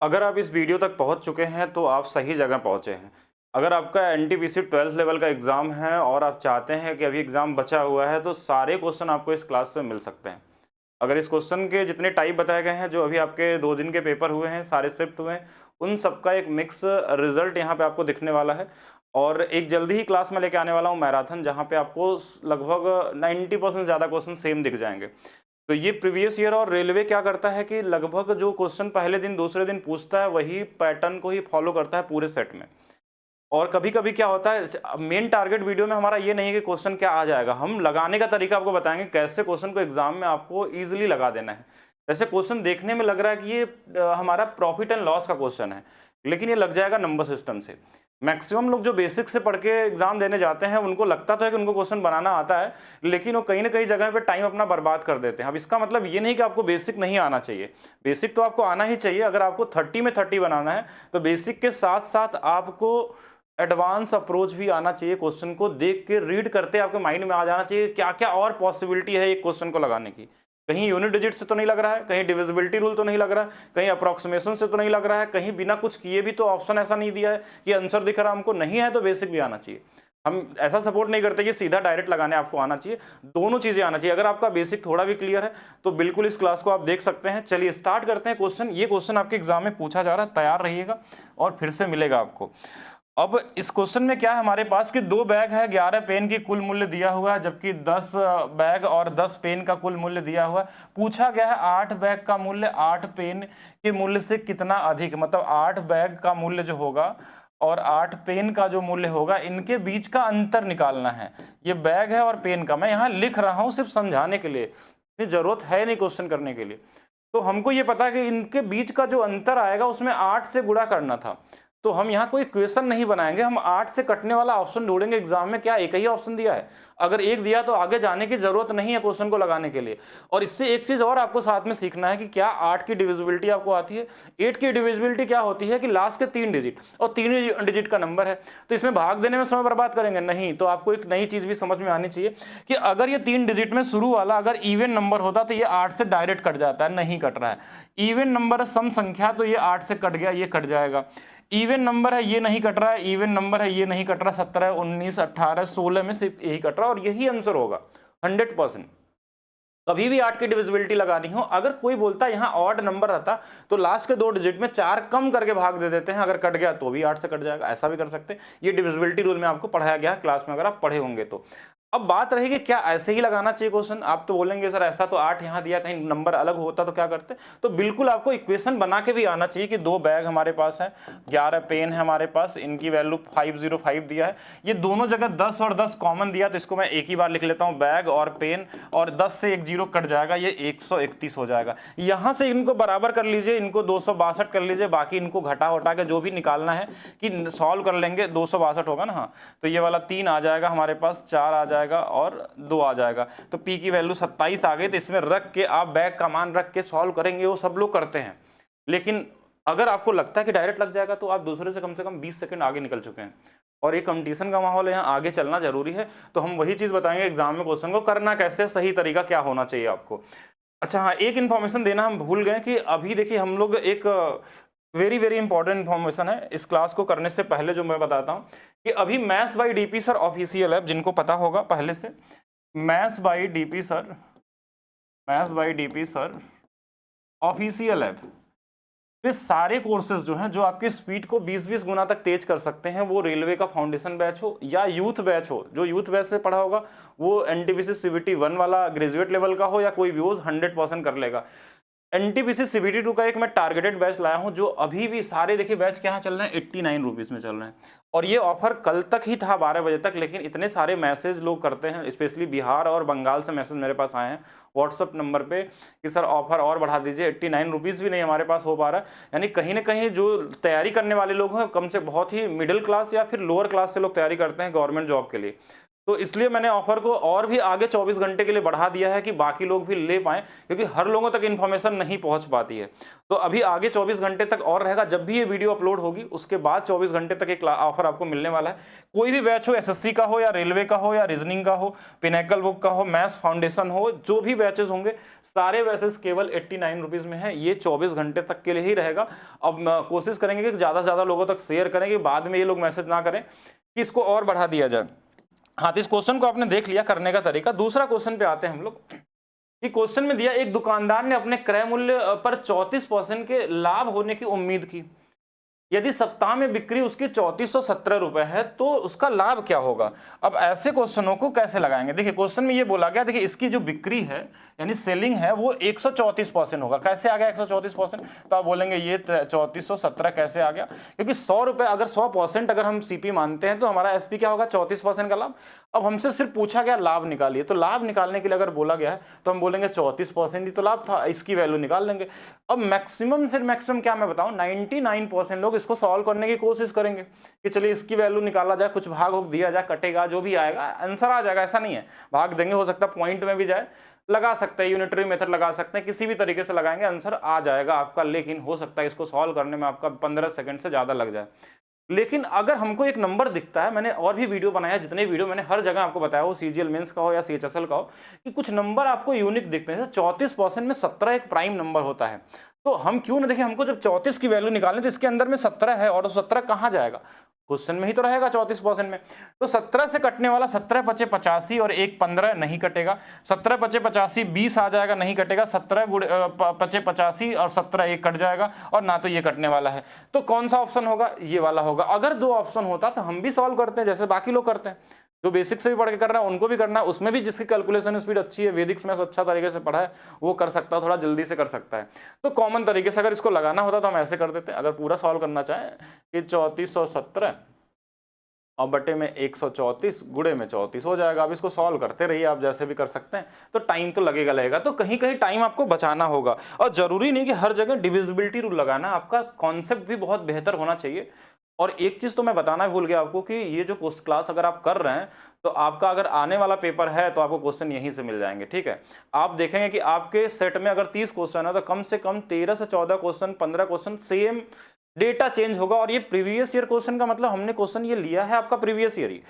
अगर आप इस वीडियो तक पहुंच चुके हैं तो आप सही जगह पहुंचे हैं। अगर आपका एनटीपीसी 12th लेवल का एग्ज़ाम है और आप चाहते हैं कि अभी एग्ज़ाम बचा हुआ है तो सारे क्वेश्चन आपको इस क्लास से मिल सकते हैं। अगर इस क्वेश्चन के जितने टाइप बताए गए हैं, जो अभी आपके 2 दिन के पेपर हुए हैं, सारे शिफ्ट हुए हैं, उन सबका एक मिक्स रिजल्ट यहाँ पे आपको दिखने वाला है। और एक जल्दी ही क्लास में लेके आने वाला हूँ मैराथन, जहाँ पे आपको लगभग 90% ज़्यादा क्वेश्चन सेम दिख जाएंगे। तो ये प्रीवियस ईयर और रेलवे क्या करता है कि लगभग जो क्वेश्चन पहले दिन दूसरे दिन पूछता है वही पैटर्न को ही फॉलो करता है पूरे सेट में। और कभी-कभी क्या होता है, मेन टारगेट वीडियो में हमारा ये नहीं है कि क्वेश्चन क्या आ जाएगा, हम लगाने का तरीका आपको बताएंगे कैसे क्वेश्चन को एग्जाम में आपको इजीली लगा देना है। जैसे क्वेश्चन देखने में लग रहा है कि ये हमारा प्रॉफिट एंड लॉस का क्वेश्चन है, लेकिन ये लग जाएगा नंबर सिस्टम से। मैक्सिमम लोग जो बेसिक से पढ़ के एग्जाम देने जाते हैं उनको लगता तो है कि उनको क्वेश्चन बनाना आता है, लेकिन वो कहीं ना कहीं जगह पे टाइम अपना बर्बाद कर देते हैं। अब इसका मतलब ये नहीं कि आपको बेसिक नहीं आना चाहिए, बेसिक तो आपको आना ही चाहिए। अगर आपको 30 में 30 बनाना है तो बेसिक के साथ साथ आपको एडवांस अप्रोच भी आना चाहिए। क्वेश्चन को देख के रीड करते आपके माइंड में आ जाना चाहिए क्या क्या और पॉसिबिलिटी है एक क्वेश्चन को लगाने की। कहीं यूनिट डिजिट से तो नहीं लग रहा है, कहीं डिविजिबिलिटी रूल तो नहीं लग रहा है, कहीं अप्रोक्सीमेशन से तो नहीं लग रहा है, कहीं बिना कुछ किए भी तो ऑप्शन ऐसा नहीं दिया है कि आंसर दिख रहा है हमको, नहीं है तो बेसिक भी आना चाहिए। हम ऐसा सपोर्ट नहीं करते कि सीधा डायरेक्ट लगाने आपको आना चाहिए, दोनों चीजें आना चाहिए। अगर आपका बेसिक थोड़ा भी क्लियर है तो बिल्कुल इस क्लास को आप देख सकते हैं। चलिए स्टार्ट करते हैं। क्वेश्चन, ये क्वेश्चन आपके एग्जाम में पूछा जा रहा है, तैयार रहिएगा और फिर से मिलेगा आपको। अब इस क्वेश्चन में क्या है हमारे पास कि 2 बैग है, 11 पेन की कुल मूल्य दिया हुआ है, जबकि 10 बैग और 10 पेन का कुल मूल्य दिया हुआ है। पूछा गया है 8 बैग का मूल्य 8 पेन के मूल्य से कितना अधिक, मतलब 8 बैग का मूल्य जो होगा और 8 पेन का जो मूल्य होगा, इनके बीच का अंतर निकालना है। ये बैग है और पेन का, मैं यहाँ लिख रहा हूँ सिर्फ समझाने के लिए, इतनी जरूरत है नहीं क्वेश्चन करने के लिए। तो हमको ये पता है कि इनके बीच का जो अंतर आएगा उसमें 8 से गुणा करना था। तो हम यहाँ कोई क्वेश्चन नहीं बनाएंगे, हम 8 से कटने वाला ऑप्शन ढूंढेंगे। एग्जाम में क्या एक ही ऑप्शन दिया है? अगर एक दिया तो आगे जाने की जरूरत नहीं है क्वेश्चन को लगाने के लिए। और इससे एक चीज और आपको साथ में सीखना है कि क्या 8 की डिविजिबिलिटी आपको आती है। 8 की डिविजिबिलिटी क्या होती है कि लास्ट के 3 डिजिट, और 3 डिजिट का नंबर है, तो इसमें भाग देने में समय बर्बाद करेंगे नहीं। तो आपको एक नई चीज भी समझ में आनी चाहिए कि अगर ये 3 डिजिट में शुरू वाला अगर इवन नंबर होता तो ये 8 से डायरेक्ट कट जाता है, नहीं कट रहा है। इवन नंबर सम संख्या, तो ये 8 से कट गया, ये कट जाएगा। इवन नंबर है, ये नहीं कट रहा है। इवन नंबर है, ये नहीं कट रहा। 17, 19, 18, 16 में सिर्फ यही कट रहा है और यही आंसर होगा 100%। कभी भी 8 की डिविजिबिलिटी लगानी हो, अगर कोई बोलता है यहाँ ऑड नंबर रहता तो लास्ट के 2 डिजिट में 4 कम करके भाग दे देते हैं, अगर कट गया तो भी 8 से कट जाएगा, ऐसा भी कर सकते हैं। ये डिविजिबिलिटी रूल में आपको पढ़ाया गया है क्लास में, अगर आप पढ़े होंगे तो। अब बात रहेगी क्या ऐसे ही लगाना चाहिए क्वेश्चन? आप तो बोलेंगे सर ऐसा तो 8 यहाँ दिया, कहीं नंबर अलग होता तो क्या करते? तो बिल्कुल आपको इक्वेशन बना के भी आना चाहिए कि 2 बैग हमारे पास है, 11 पेन है हमारे पास, इनकी वैल्यू 505 दिया है। ये दोनों जगह 10 और 10 कॉमन दिया, तो इसको मैं एक ही बार लिख लेता हूँ, बैग और पेन, और 10 से एक जीरो कट जाएगा, ये 131 हो जाएगा। यहाँ से इनको बराबर कर लीजिए, इनको 262 कर लीजिए, बाकी इनको घटा उठा के जो भी निकालना है कि सॉल्व कर लेंगे। 262 होगा ना, हाँ, तो ये वाला 3 आ जाएगा हमारे पास, 4 आ जाएगा और 2 आ जाएगा, तो पी की वैल्यू 27 आ गई। तो इसमें रख के आप बैग का मान रख के सॉल्व करेंगे, वो सब लोग करते हैं। लेकिन अगर आपको लगता है कि डायरेक्ट लग जाएगा तो आप दूसरे से कम 20 सेकंड आगे निकल चुके हैं, और एक कंपटीशन का माहौल है, यहाँ आगे चलना जरूरी है। तो हम वही चीज बताएंगे एग्जाम में क्वेश्चन को करना कैसे, सही तरीका क्या होना चाहिए आपको। अच्छा हाँ, एक इन्फॉर्मेशन देना हम भूल गए कि अभी देखिए हम लोग एक वेरी वेरी इंपॉर्टेंट इन्फॉर्मेशन है इस क्लास को करने से पहले, जो मैं बताता हूँ कि अभी maths by DP sir official है, जिनको पता होगा पहले से, maths by DP sir official app. ये सारे कोर्सेज जो हैं, जो आपके स्पीड को 20-20 गुना तक तेज कर सकते हैं, वो रेलवे का फाउंडेशन बैच हो या यूथ बैच हो, जो यूथ बैच से पढ़ा होगा वो एनटीपीसी सीबीटी 1 वाला ग्रेजुएट लेवल का हो या कोई भी हो, 100% कर लेगा। एनटीपीसी सीबीटी 2 का एक मैं टारगेटेड बैच लाया हूं, जो अभी भी सारे देखिए बैच क्या चल रहे हैं, 89 रुपीज में चल रहे हैं। और ये ऑफर कल तक ही था 12 बजे तक, लेकिन इतने सारे मैसेज लोग करते हैं, स्पेशली बिहार और बंगाल से मैसेज मेरे पास आए हैं व्हाट्सअप नंबर पे कि सर ऑफर और बढ़ा दीजिए। 89 रुपीज़ भी नहीं हमारे पास हो पा रहा है। यानी कहीं ना कहीं जो तैयारी करने वाले लोग हैं, कम से बहुत ही मिडिल क्लास या फिर लोअर क्लास से लोग तैयारी करते हैं गवर्नमेंट जॉब के लिए, तो इसलिए मैंने ऑफर को और भी आगे 24 घंटे के लिए बढ़ा दिया है कि बाकी लोग भी ले पाएँ, क्योंकि हर लोगों तक इन्फॉर्मेशन नहीं पहुंच पाती है। तो अभी आगे 24 घंटे तक और रहेगा, जब भी ये वीडियो अपलोड होगी उसके बाद 24 घंटे तक एक ऑफर आपको मिलने वाला है। कोई भी बैच हो, एसएससी का हो या रेलवे का हो या रीजनिंग का हो, पिनेकल बुक का हो, मैथ्स फाउंडेशन हो, जो भी बैचेस होंगे सारे बैचेस केवल 89 रुपीज़ में है। ये 24 घंटे तक के लिए ही रहेगा। अब कोशिश करेंगे कि ज़्यादा से ज़्यादा लोगों तक शेयर करें कि बाद में ये लोग मैसेज ना करें कि इसको और बढ़ा दिया जाए। हाँ, तो इस क्वेश्चन को आपने देख लिया करने का तरीका। दूसरा क्वेश्चन पे आते हैं हम लोग कि क्वेश्चन में दिया एक दुकानदार ने अपने क्रय मूल्य पर 34% के लाभ होने की उम्मीद की। यदि सप्ताह में बिक्री उसकी 3417 रुपए है तो उसका लाभ क्या होगा। अब ऐसे क्वेश्चनों को कैसे लगाएंगे। देखिए क्वेश्चन में ये बोला गया, देखिए इसकी जो बिक्री है यानी सेलिंग है वो 134% होगा। कैसे आ गया 134%? तो आप बोलेंगे ये 3417 कैसे आ गया, क्योंकि 100 रुपए अगर 100% अगर हम सीपी मानते हैं तो हमारा एसपी क्या होगा 34% का लाभ। अब हमसे सिर्फ पूछा गया लाभ निकालिए, तो लाभ निकालने के लिए अगर बोला गया है तो हम बोलेंगे 34% ही तो लाभ था, इसकी वैल्यू निकाल लेंगे। अब मैक्सिमम से मैक्सिमम क्या मैं बताऊं, 99% लोग इसको सॉल्व करने की कोशिश करेंगे कि चलिए इसकी वैल्यू निकाला जाए, कुछ भाग होग दिया जाए, कटेगा, जो भी आएगा आंसर आ जाएगा। ऐसा नहीं है भाग देंगे, हो सकता है पॉइंट में भी जाए, लगा सकते हैं यूनिटरी मेथड लगा सकते हैं, किसी भी तरीके से लगाएंगे आंसर आ जाएगा आपका। लेकिन हो सकता है इसको सॉल्व करने में आपका 15 सेकंड से ज्यादा लग जाए। लेकिन अगर हमको एक नंबर दिखता है, मैंने और भी वीडियो बनाया, जितने वीडियो मैंने हर जगह आपको बताया हो, सीजीएल मेंस का हो या सीएचएसएल का हो, कि कुछ नंबर आपको यूनिक दिखते हैं। 34% में 17 एक प्राइम नंबर होता है, तो हम क्यों ना देखें, हमको जब 34 की वैल्यू निकालें तो इसके अंदर में 17 है और 17 कहाँ जाएगा, क्वेश्चन में ही तो रहेगा 34% में। तो 17 से कटने वाला 17 पचे 85 और 1 15 नहीं कटेगा। 17 पचे 85 20 आ जाएगा, नहीं कटेगा। 17 पचे 85 और 17 1 कट जाएगा और ना तो ये कटने वाला है। तो कौन सा ऑप्शन होगा, ये वाला होगा। अगर 2 ऑप्शन होता तो हम भी सॉल्व करते हैं जैसे बाकी लोग करते हैं, जो बेसिक से भी पढ़ के कर रहा है उनको भी करना है। उसमें भी जिसकी कैलकुलेशन स्पीड अच्छी है, वैदिक मैथ्स अच्छा तरीके से पढ़ा है, वो कर सकता है, थोड़ा जल्दी से कर सकता है। तो कॉमन तरीके से अगर इसको लगाना होता तो हम ऐसे कर देते हैं। अगर पूरा सॉल्व करना चाहें कि 3417 और बटे में 134 गुणे में 34 हो जाएगा। अब इसको सॉल्व करते रहिए आप, जैसे भी कर सकते हैं। तो टाइम तो लगेगा, तो कहीं कहीं टाइम आपको बचाना होगा। और जरूरी नहीं कि हर जगह डिविजिबिलिटी रूल लगाना, आपका कॉन्सेप्ट भी बहुत बेहतर होना चाहिए। और एक चीज तो मैं बताना भूल गया आपको कि ये जो क्लास अगर आप कर रहे हैं तो आपका अगर आने वाला पेपर है तो आपको क्वेश्चन यहीं से मिल जाएंगे, ठीक है। आप देखेंगे कि आपके सेट में अगर 30 क्वेश्चन है तो कम से कम 13 से 14 question, 15 question same data change होगा। और ये प्रीवियस ईयर क्वेश्चन का मतलब हमने क्वेश्चन ये लिया है आपका प्रीवियस ईयर ही,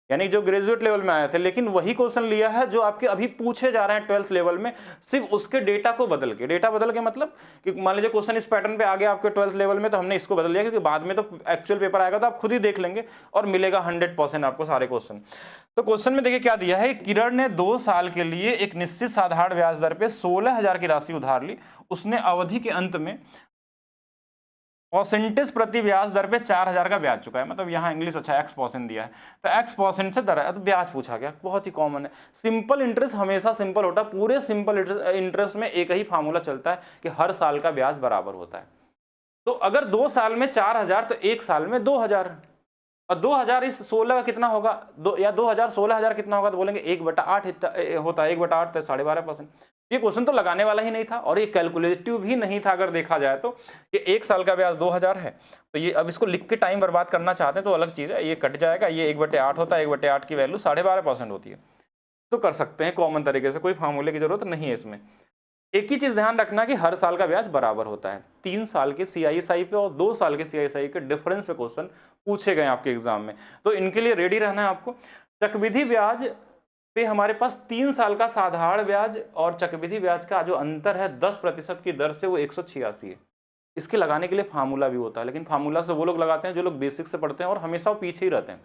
यानी जो ग्रेजुएट लेवल में आए थे, लेकिन वही क्वेश्चन लिया है जो आपके अभी पूछे जा रहे हैं 12th लेवल में, सिर्फ उसके डेटा को बदल के। डेटा बदल के मतलब कि मान लीजिए क्वेश्चन इस पैटर्न पे आ गया आपके 12th लेवल में, तो हमने इसको बदल दिया, क्योंकि बाद में तो एक्चुअल पेपर आएगा तो आप खुद ही देख लेंगे और मिलेगा 100% आपको सारे क्वेश्चन। तो क्वेश्चन में देखिए क्या दिया है, किरण ने 2 साल के लिए एक निश्चित साधारण ब्याज दर पे 16,000 की राशि उधार ली। उसने अवधि के अंत में परसेंटेज प्रति ब्याज दर पे 4,000 का ब्याज चुका है। मतलब यहाँ इंग्लिश अच्छा x% दिया है, तो x% से दर है, तो ब्याज पूछा गया। बहुत ही कॉमन है, सिंपल इंटरेस्ट हमेशा सिंपल होता है। पूरे सिंपल इंटरेस्ट में एक ही फार्मूला चलता है कि हर साल का ब्याज बराबर होता है। तो अगर 2 साल में 4,000 तो 1 साल में 2,000, और 2,000 इस 16 का कितना होगा, 2,000 16,000 कितना होगा, तो बोलेंगे 1/8 होता है। 1/8 तो 12.5%। ये क्वेश्चन तो लगाने वाला ही नहीं था और ये कैलकुलेटिव भी नहीं था। अगर देखा जाए तो ये 1 साल का ब्याज 2,000 है, तो ये अब इसको लिख के टाइम बर्बाद करना चाहते हैं तो अलग चीज़ है, ये कट जाएगा। ये 1/8 होता है, 1/8 की वैल्यू 12.5% होती है। तो कर सकते हैं कॉमन तरीके से, कोई फार्मूले की जरूरत नहीं है इसमें। एक ही चीज़ ध्यान रखना कि हर साल का ब्याज बराबर होता है। 3 साल के CISI पे और 2 साल के CISI के डिफरेंस पे क्वेश्चन पूछे गए आपके एग्जाम में, तो इनके लिए रेडी रहना है आपको। चक्रवृद्धि ब्याज पे हमारे पास 3 साल का साधारण ब्याज और चक्रवृद्धि ब्याज का जो अंतर है 10% की दर से, वो 186 है। इसके लगाने के लिए फार्मूला भी होता है, लेकिन फार्मूला से वो लोग लगाते हैं जो लोग बेसिक से पढ़ते हैं और हमेशा वो पीछे ही रहते हैं।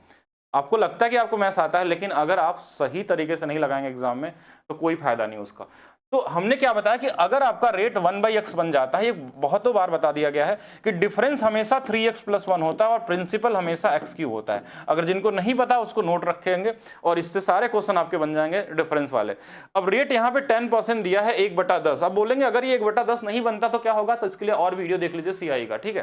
आपको लगता है कि आपको मैथ्स आता है, लेकिन अगर आप सही तरीके से नहीं लगाएंगे एग्जाम में तो कोई फायदा नहीं उसका। तो हमने क्या बताया कि अगर आपका रेट 1/x बन जाता है, ये बहुत बार बता दिया गया है कि डिफरेंस हमेशा 3x + 1 होता है और प्रिंसिपल हमेशा x³ होता है। अगर जिनको नहीं पता उसको नोट रखेंगे और इससे सारे क्वेश्चन आपके बन जाएंगे डिफरेंस वाले। अब रेट यहाँ पे 10% दिया है 1/10। अब बोलेंगे अगर ये 1/10 नहीं बनता तो क्या होगा, तो इसके लिए और वीडियो देख लीजिए CI का, ठीक है,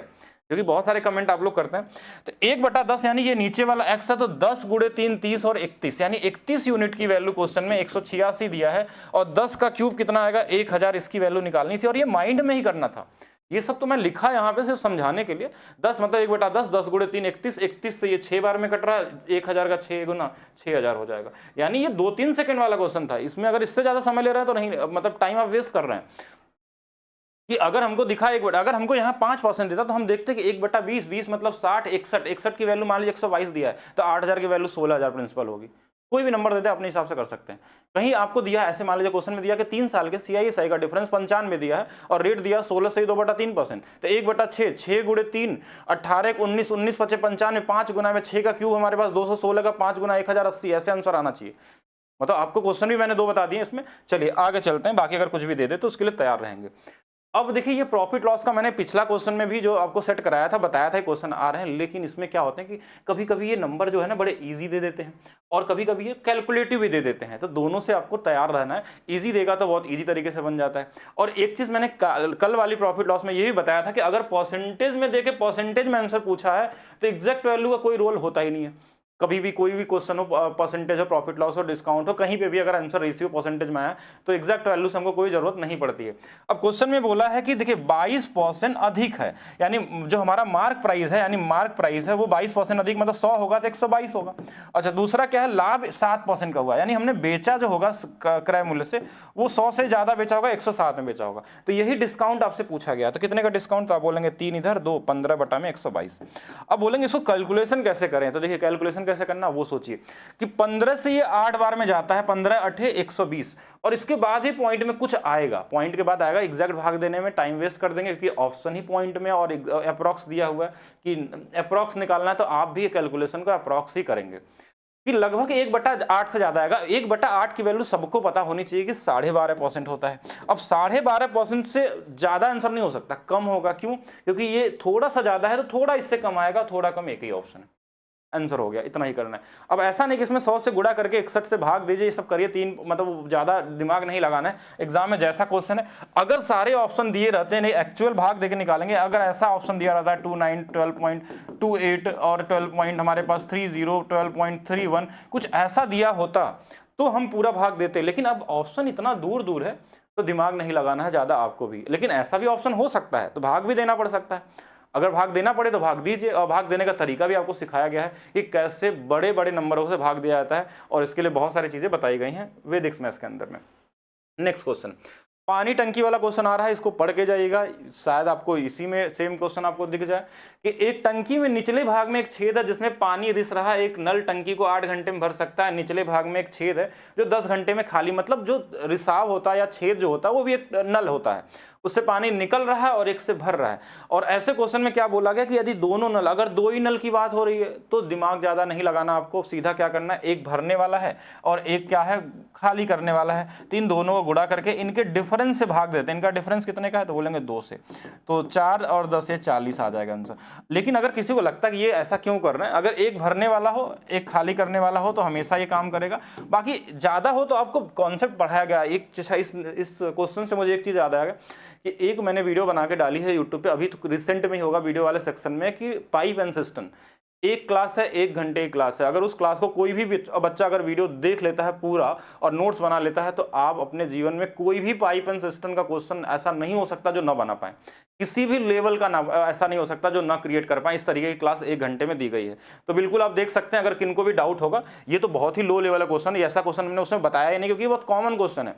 क्योंकि बहुत सारे कमेंट आप लोग करते हैं। तो 1/10 यानी ये नीचे वाला x है, तो 10 × 3 30 और 31 यानी 31 यूनिट की वैल्यू क्वेश्चन में 186 दिया है और 10 का क्यूब कितना आएगा 1000, इसकी वैल्यू निकालनी थी और ये माइंड में ही करना था। ये सब तो मैं लिखा यहाँ पे सिर्फ समझाने के लिए। 10 मतलब 1/10, 10 गुणे 3 31, 31 से ये 6 बार में कट रहा है, 1000 का 6 गुना 6000 हो जाएगा। यानी ये 2-3 सेकंड वाला क्वेश्चन था, इसमें अगर इससे ज़्यादा समय ले रहे हैं तो नहीं, मतलब टाइम आप वेस्ट कर रहे हैं। कि अगर हमको दिखा अगर हमको यहाँ 5% देता तो हम देखते कि 1/20, 20 मतलब 60, 61 की वैल्यू मान लीजिए 122 दिया है तो 8000 की वैल्यू 16000 प्रिंसिपल होगी। कोई भी नंबर देते हैं अपने हिसाब से कर सकते हैं। कहीं आपको दिया है ऐसे, मान लीजिए क्वेश्चन में दिया कि 3 साल के CISI का डिफरेंस 95 दिया है और रेट दिया 16 से 2/3%, तो 1/6, 6 गुणे 3, 18 19, 19 5 95, 5 गुना में 6 का क्यूब हमारे पास 216 का 5 गुना 1080, ऐसे आंसर आना चाहिए। मतलब आपको क्वेश्चन भी मैंने 2 बता दिए इसमें। चलिए आगे चलते हैं, बाकी अगर कुछ भी दे दे तो उसके लिए तैयार रहेंगे। अब देखिए ये प्रॉफिट लॉस का मैंने पिछला क्वेश्चन में भी जो आपको सेट कराया था, बताया था क्वेश्चन आ रहे हैं, लेकिन इसमें क्या होते हैं कि कभी कभी ये नंबर जो है ना बड़े इजी दे देते हैं और कभी कभी ये कैलकुलेटिव भी दे देते हैं, तो दोनों से आपको तैयार रहना है। इजी देगा तो बहुत इजी तरीके से बन जाता है। और एक चीज मैंने कल वाली प्रॉफिट लॉस में ये भी बताया था कि अगर परसेंटेज में देखे, परसेंटेज में आंसर पूछा है तो एग्जैक्ट वैल्यू का कोई रोल होता ही नहीं है। कभी भी कोई भी क्वेश्चन हो, परसेंटेज हो, प्रॉफिट लॉस हो, डिस्काउंट हो, कहीं पे भी अगर आंसर रेशियो परसेंटेज में आया तो एग्जैक्ट वैल्यू से हमको कोई जरूरत नहीं पड़ती है। अब क्वेश्चन में बोला है कि देखिए 22% अधिक है, यानी जो हमारा मार्क प्राइस है, यानी मार्क प्राइस है वो 22% अधिक, मतलब 100 होगा तो 122 होगा। अच्छा, दूसरा क्या है, लाभ 7% का हुआ, यानी हमने बेचा जो होगा क्रय मूल्य से वो 100 से ज्यादा बेचा होगा, 107 में बेचा होगा, तो यही डिस्काउंट आपसे पूछा गया। तो कितने का डिस्काउंट, तो आप बोलेंगे 3 इधर 2, 15/122। अब बोलेंगे इसको कैलकुलेशन कैसे करें, तो देखिए कैलकुलेशन कैसे करना वो सोचिए कि 15 से ये 8 बार में जाता है, 15 8 120, और इसके बाद ही पॉइंट में कुछ आएगा, पॉइंट के बाद आएगा। एग्जैक्ट भाग देने में टाइम वेस्ट कर देंगे क्योंकि ऑप्शन ही पॉइंट में और अप्रॉक्स दिया हुआ है कि अप्रॉक्स निकालना है, तो आप भी कैलकुलेशन को अप्रॉक्स ही करेंगे कि लगभग 1/8 से ज्यादा आएगा। 1/8 की वैल्यू सबको पता होनी चाहिए कि 12.5% होता है। अब 12.5% से ज्यादा आंसर नहीं हो सकता, कम होगा। क्यों? क्योंकि ये थोड़ा सा ज्यादा है तो थोड़ा इससे कम आएगा, थोड़ा कम, एक ही ऑप्शन है, आंसर हो गया, इतना ही करना है। अब ऐसा नहीं कि इसमें 100 से गुणा करके 61 से भाग दीजिए, ये सब करिए, 3 मतलब ज्यादा दिमाग नहीं लगाना है। एग्जाम में जैसा क्वेश्चन है, अगर सारे ऑप्शन दिए रहते हैं, नहीं एक्चुअल भाग देके निकालेंगे, अगर ऐसा ऑप्शन दिया रहता है 29, 12.28 और 12 पॉइंट हमारे पास 30, 12.31, कुछ ऐसा दिया होता तो हम पूरा भाग देते। लेकिन अब ऑप्शन इतना दूर दूर है तो दिमाग नहीं लगाना है ज्यादा आपको भी। लेकिन ऐसा भी ऑप्शन हो सकता है तो भाग भी देना पड़ सकता है। अगर भाग देना पड़े तो भाग दीजिए, और भाग देने का तरीका भी आपको सिखाया गया है कि कैसे बड़े बड़े नंबरों से भाग दिया जाता है, और इसके लिए बहुत सारी चीजें बताई गई हैं वैदिक मैथ्स के अंदर में। नेक्स्ट क्वेश्चन, पानी टंकी वाला क्वेश्चन आ रहा है, इसको पढ़ के जाइएगा, शायद आपको इसी में सेम क्वेश्चन आपको दिख जाए कि एक टंकी में निचले भाग में एक छेद है जिसमें पानी रिस रहा है। एक नल टंकी को 8 घंटे में भर सकता है। निचले भाग में एक छेद है जो 10 घंटे में खाली, मतलब जो रिसाव होता है या छेद जो होता है वो भी एक नल होता है, उससे पानी निकल रहा है और एक से भर रहा है। और ऐसे क्वेश्चन में क्या बोला गया कि यदि दोनों नल, अगर 2 ही नल की बात हो रही है तो दिमाग ज्यादा नहीं लगाना आपको, सीधा क्या करना है, एक भरने वाला है और एक क्या है, खाली करने वाला है, तो इन दोनों को गुणा करके इनके डिफरेंस से भाग देते हैं। इनका डिफरेंस कितने का है, तो बोलेंगे 2 से, तो 4 और 10 से 40 आ जाएगा आंसर। लेकिन अगर किसी को लगता है कि ये ऐसा क्यों कर रहे हैं, अगर एक भरने वाला हो एक खाली करने वाला हो तो हमेशा ये काम करेगा। बाकी ज्यादा हो तो आपको कॉन्सेप्ट पढ़ाया गया। एक इस क्वेश्चन से मुझे एक चीज याद आ गया कि एक मैंने वीडियो बना के डाली है यूट्यूब पे, अभी तो रिसेंट में ही होगा वीडियो वाले सेक्शन में, कि पाइप एंड सिस्टम एक क्लास है, 1 घंटे की क्लास है। अगर उस क्लास को कोई भी बच्चा अगर वीडियो देख लेता है पूरा और नोट्स बना लेता है तो आप अपने जीवन में कोई भी पाइप एंड सिस्टम का क्वेश्चन ऐसा नहीं हो सकता जो ना बना पाए, किसी भी लेवल का ना ऐसा नहीं हो सकता जो ना क्रिएट कर पाए। इस तरीके की क्लास 1 घंटे में दी गई है, तो बिल्कुल आप देख सकते हैं। अगर किनको भी डाउट होगा, ये तो बहुत ही लो लेवल का क्वेश्चन है, ऐसा क्वेश्चन मैंने उसमें बताया ही नहीं क्योंकि बहुत कॉमन क्वेश्चन है।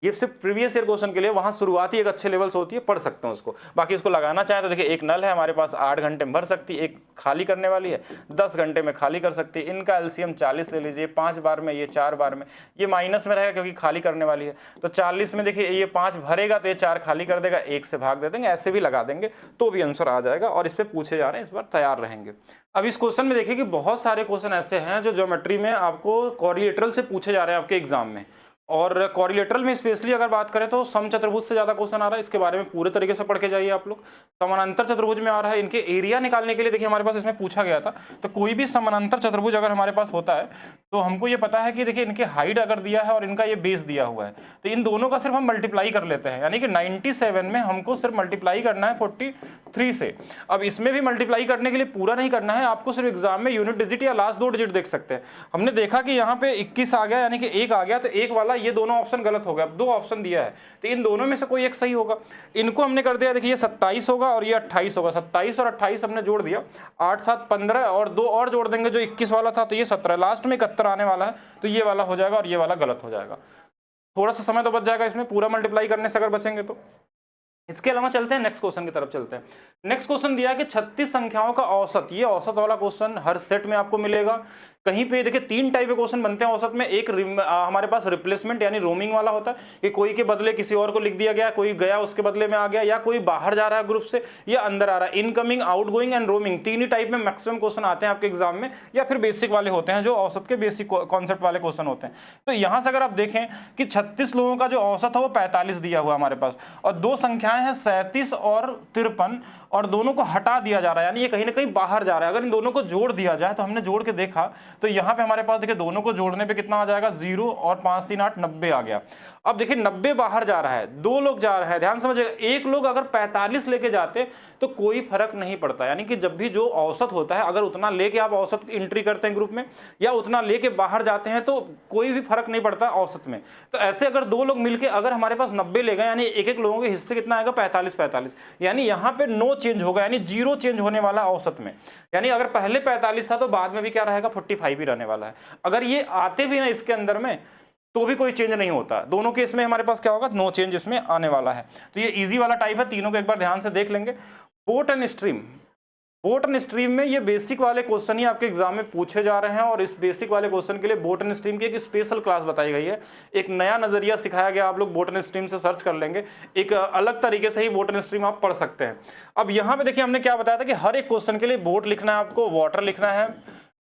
ये सिर्फ प्रीवियस ईयर क्वेश्चन के लिए, वहां शुरुआती एक अच्छे लेवल से होती है, पढ़ सकते हैं उसको। बाकी इसको लगाना चाहे तो देखिए, एक नल है हमारे पास 8 घंटे में भर सकती है, एक खाली करने वाली है 10 घंटे में खाली कर सकती है। इनका एलसीएम 40 ले लीजिए, 5 बार में ये 4 बार में, ये माइनस में रहेगा क्योंकि खाली करने वाली है। तो 40 में देखिए ये 5 भरेगा तो ये 4 खाली कर देगा, 1 से भाग दे देंगे, ऐसे भी लगा देंगे तो भी आंसर आ जाएगा। और इस पर पूछे जा रहे हैं, इस बार तैयार रहेंगे। अब इस क्वेश्चन में देखिए कि बहुत सारे क्वेश्चन ऐसे हैं जो ज्योमेट्री में आपको कोरिलेटरल से पूछे जा रहे हैं आपके एग्जाम में। और कोरिलेटरल में स्पेशली अगर बात करें तो समचतुर्भुज से ज्यादा क्वेश्चन आ रहा है, इसके बारे में पूरे तरीके से पढ़ के जाइए आप लोग। समानांतर चतुर्भुज में आ रहा है, इनके एरिया निकालने के लिए देखिए हमारे पास इसमें पूछा गया था। तो कोई भी समानांतर चतुर्भुज अगर हमारे पास होता है तो हमको ये पता है कि देखिए इनके हाइट अगर दिया है और इनका ये बेस दिया हुआ है तो इन दोनों का सिर्फ हम मल्टीप्लाई कर लेते हैं, यानी कि 97 में हमको सिर्फ मल्टीप्लाई करना है 43 से। अब इसमें भी मल्टीप्लाई करने के लिए पूरा नहीं करना है आपको, सिर्फ एग्जाम में यूनिट डिजिट या लास्ट 2 डिजिट देख सकते हैं। हमने देखा कि यहाँ पे 21 आ गया, यानी कि 1 आ गया, तो 1 वाला बोला ये दोनों ऑप्शन गलत हो गया। अब 2 ऑप्शन दिया है तो इन दोनों में से कोई एक सही होगा। इनको हमने कर दिया, देखिए ये 27 होगा और ये 28 होगा। 27 और 28 हमने जोड़ दिया, 8 7 15 और 2 और जोड़ देंगे जो 21 वाला था, तो ये 17, लास्ट में 71 आने वाला है, तो ये वाला हो जाएगा और ये वाला गलत हो जाएगा। थोड़ा सा समय तो बच जाएगा इसमें, पूरा मल्टीप्लाई करने से अगर बचेंगे तो। इसके अलावा चलते हैं नेक्स्ट क्वेश्चन की तरफ चलते हैं। नेक्स्ट क्वेश्चन दिया है कि 36 संख्याओं का औसत। ये औसत वाला क्वेश्चन हर सेट में आपको मिलेगा। कहीं पे देखिए 3 टाइप के क्वेश्चन बनते हैं औसत में। एक हमारे पास रिप्लेसमेंट यानी रोमिंग वाला होता है कि कोई के बदले किसी और को लिख दिया गया, कोई गया उसके बदले में आ गया, या कोई बाहर जा रहा है ग्रुप से या अंदर आ रहा है। Incoming, outgoing and roaming, 3 he type में मैक्सिमम क्वेश्चन आते हैं आपके एग्जाम में, या फिर बेसिक वाले होते हैं जो औसत के बेसिक कॉन्सेप्ट वाले क्वेश्चन होते हैं। तो यहां से अगर आप देखें कि 36 लोगों का जो औसत है वो 45 दिया हुआ हमारे पास, और 2 संख्याएं हैं 37 और 53, और दोनों को हटा दिया जा रहा है यानी ये कहीं ना कहीं बाहर जा रहा है। अगर इन दोनों को जोड़ दिया जाए तो हमने जोड़ के देखा तो यहाँ पे हमारे पास देखिए दोनों को जोड़ने पे कितना आ जाएगा, 0 और 5 3 8 90 आ गया। अब देखिए 90 बाहर जा रहा है, 2 लोग जा रहे हैं, ध्यान समझिएगा। एक लोग अगर 45 लेके जाते तो कोई फर्क नहीं पड़ता, यानी कि जब भी जो औसत होता है अगर उतना लेके आप औसत एंट्री करते हैं ग्रुप में या उतना लेके बाहर जाते हैं तो कोई भी फर्क नहीं पड़ता औसत में। तो ऐसे अगर 2 लोग मिलके अगर हमारे पास 90 ले गए यानी एक एक लोगों के हिस्से कितना आएगा, 45 45, यानी यहाँ पे नो चेंज होगा, यानी 0 चेंज होने वाला औसत में। यानी अगर पहले 45 था तो बाद में भी क्या रहेगा, 45 ही रहने वाला है। अगर ये आते भी ना इसके अंदर में तो भी कोई चेंज नहीं होता। दोनों केस में हमारे पास क्या होगा, नो चेंज इसमें आने वाला है। तो ये इजी वाला टाइप है, तीनों को एक बार ध्यान से देख लेंगे। Boat and stream, boat and stream में ये बेसिक वाले क्वेश्चन ही आपके एग्जाम में पूछे जा रहे हैं, और इस बेसिक वाले क्वेश्चन के लिए बोट एंड स्ट्रीम की एक स्पेशल क्लास बताई गई है। एक नया नजरिया सिखाया गया, आप लोग बोट एंड स्ट्रीम से सर्च कर लेंगे, एक अलग तरीके से ही बोट एंड स्ट्रीम आप पढ़ सकते हैं। अब यहाँ पे देखिए हमने क्या बताया था कि हर एक क्वेश्चन के लिए बोट लिखना है आपको, वाटर लिखना है,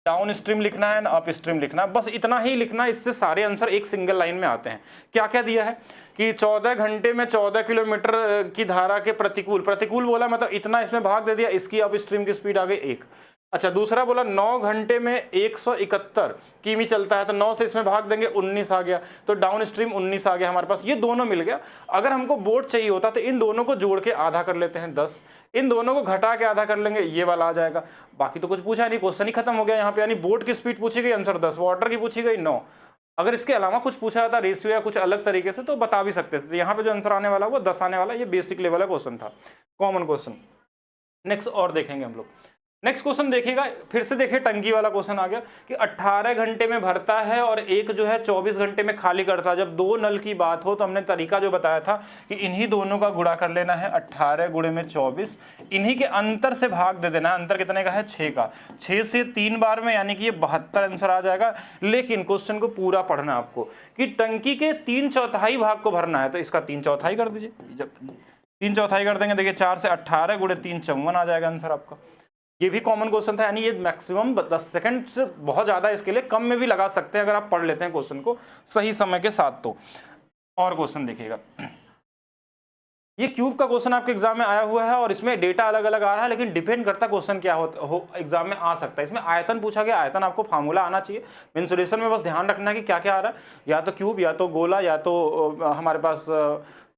डाउन स्ट्रीम लिखना है, अप स्ट्रीम लिखना है, बस इतना ही लिखना है। इससे सारे आंसर एक सिंगल लाइन में आते हैं। क्या क्या दिया है कि 14 घंटे में 14 किलोमीटर की धारा के प्रतिकूल, प्रतिकूल बोला मतलब इतना इसमें भाग दे दिया, इसकी अप स्ट्रीम की स्पीड आ गई 1। अच्छा, दूसरा बोला 9 घंटे में 171 किमी चलता है, तो 9 से इसमें भाग देंगे 19 आ गया, तो डाउन स्ट्रीम 19 आ गया हमारे पास। ये दोनों मिल गया। अगर हमको बोट चाहिए होता तो इन दोनों को जोड़ के आधा कर लेते हैं 10, इन दोनों को घटा के आधा कर लेंगे, ये वाला आ जाएगा। बाकी तो कुछ पूछा नहीं, क्वेश्चन ही खत्म हो गया यहाँ पे। यानी बोट की स्पीड पूछी गई, आंसर 10, वाटर की पूछी गई 9। अगर इसके अलावा कुछ पूछा जाता रेशियो या कुछ अलग तरीके से तो बता भी सकते थे। तो यहाँ पे जो आंसर आने वाला वो 10 आने वाला। ये बेसिक लेवल का क्वेश्चन था, कॉमन क्वेश्चन। नेक्स्ट और देखेंगे हम लोग। नेक्स्ट क्वेश्चन देखिएगा, फिर से देखिए टंकी वाला क्वेश्चन आ गया कि 18 घंटे में भरता है और एक जो है 24 घंटे में खाली करता है। जब 2 नल की बात हो तो हमने तरीका जो बताया था कि इन्हीं दोनों का गुणा कर लेना है, 18 गुणे में 24, इन्हीं के अंतर से भाग दे देना है। अंतर कितने का है, 6 का, 6 से 3 बार में, यानी कि ये 72 आंसर आ जाएगा। लेकिन क्वेश्चन को पूरा पढ़ना है आपको कि टंकी के 3/4 भाग को भरना है, तो इसका 3/4 कर दीजिए। जब 3/4 कर देंगे, देखिए 4 से 18 गुणे 3 54 आ जाएगा आंसर आपका। ये भी कॉमन क्वेश्चन था, यानी ये मैक्सिमम 10 सेकंड से बहुत ज्यादा, इसके लिए कम में भी लगा सकते हैं अगर आप पढ़ लेते हैं क्वेश्चन को सही समय के साथ। तो और क्वेश्चन देखिएगा, ये क्यूब का क्वेश्चन आपके एग्जाम में आया हुआ है और इसमें डेटा अलग अलग आ रहा है, लेकिन डिपेंड करता क्वेश्चन क्या हो एग्जाम में आ सकता है। इसमें आयतन पूछा गया, आयतन आपको फार्मूला आना चाहिए। मेंसुरेशन में बस ध्यान रखना है कि क्या क्या आ रहा है, या तो क्यूब, या तो गोला, या तो हमारे पास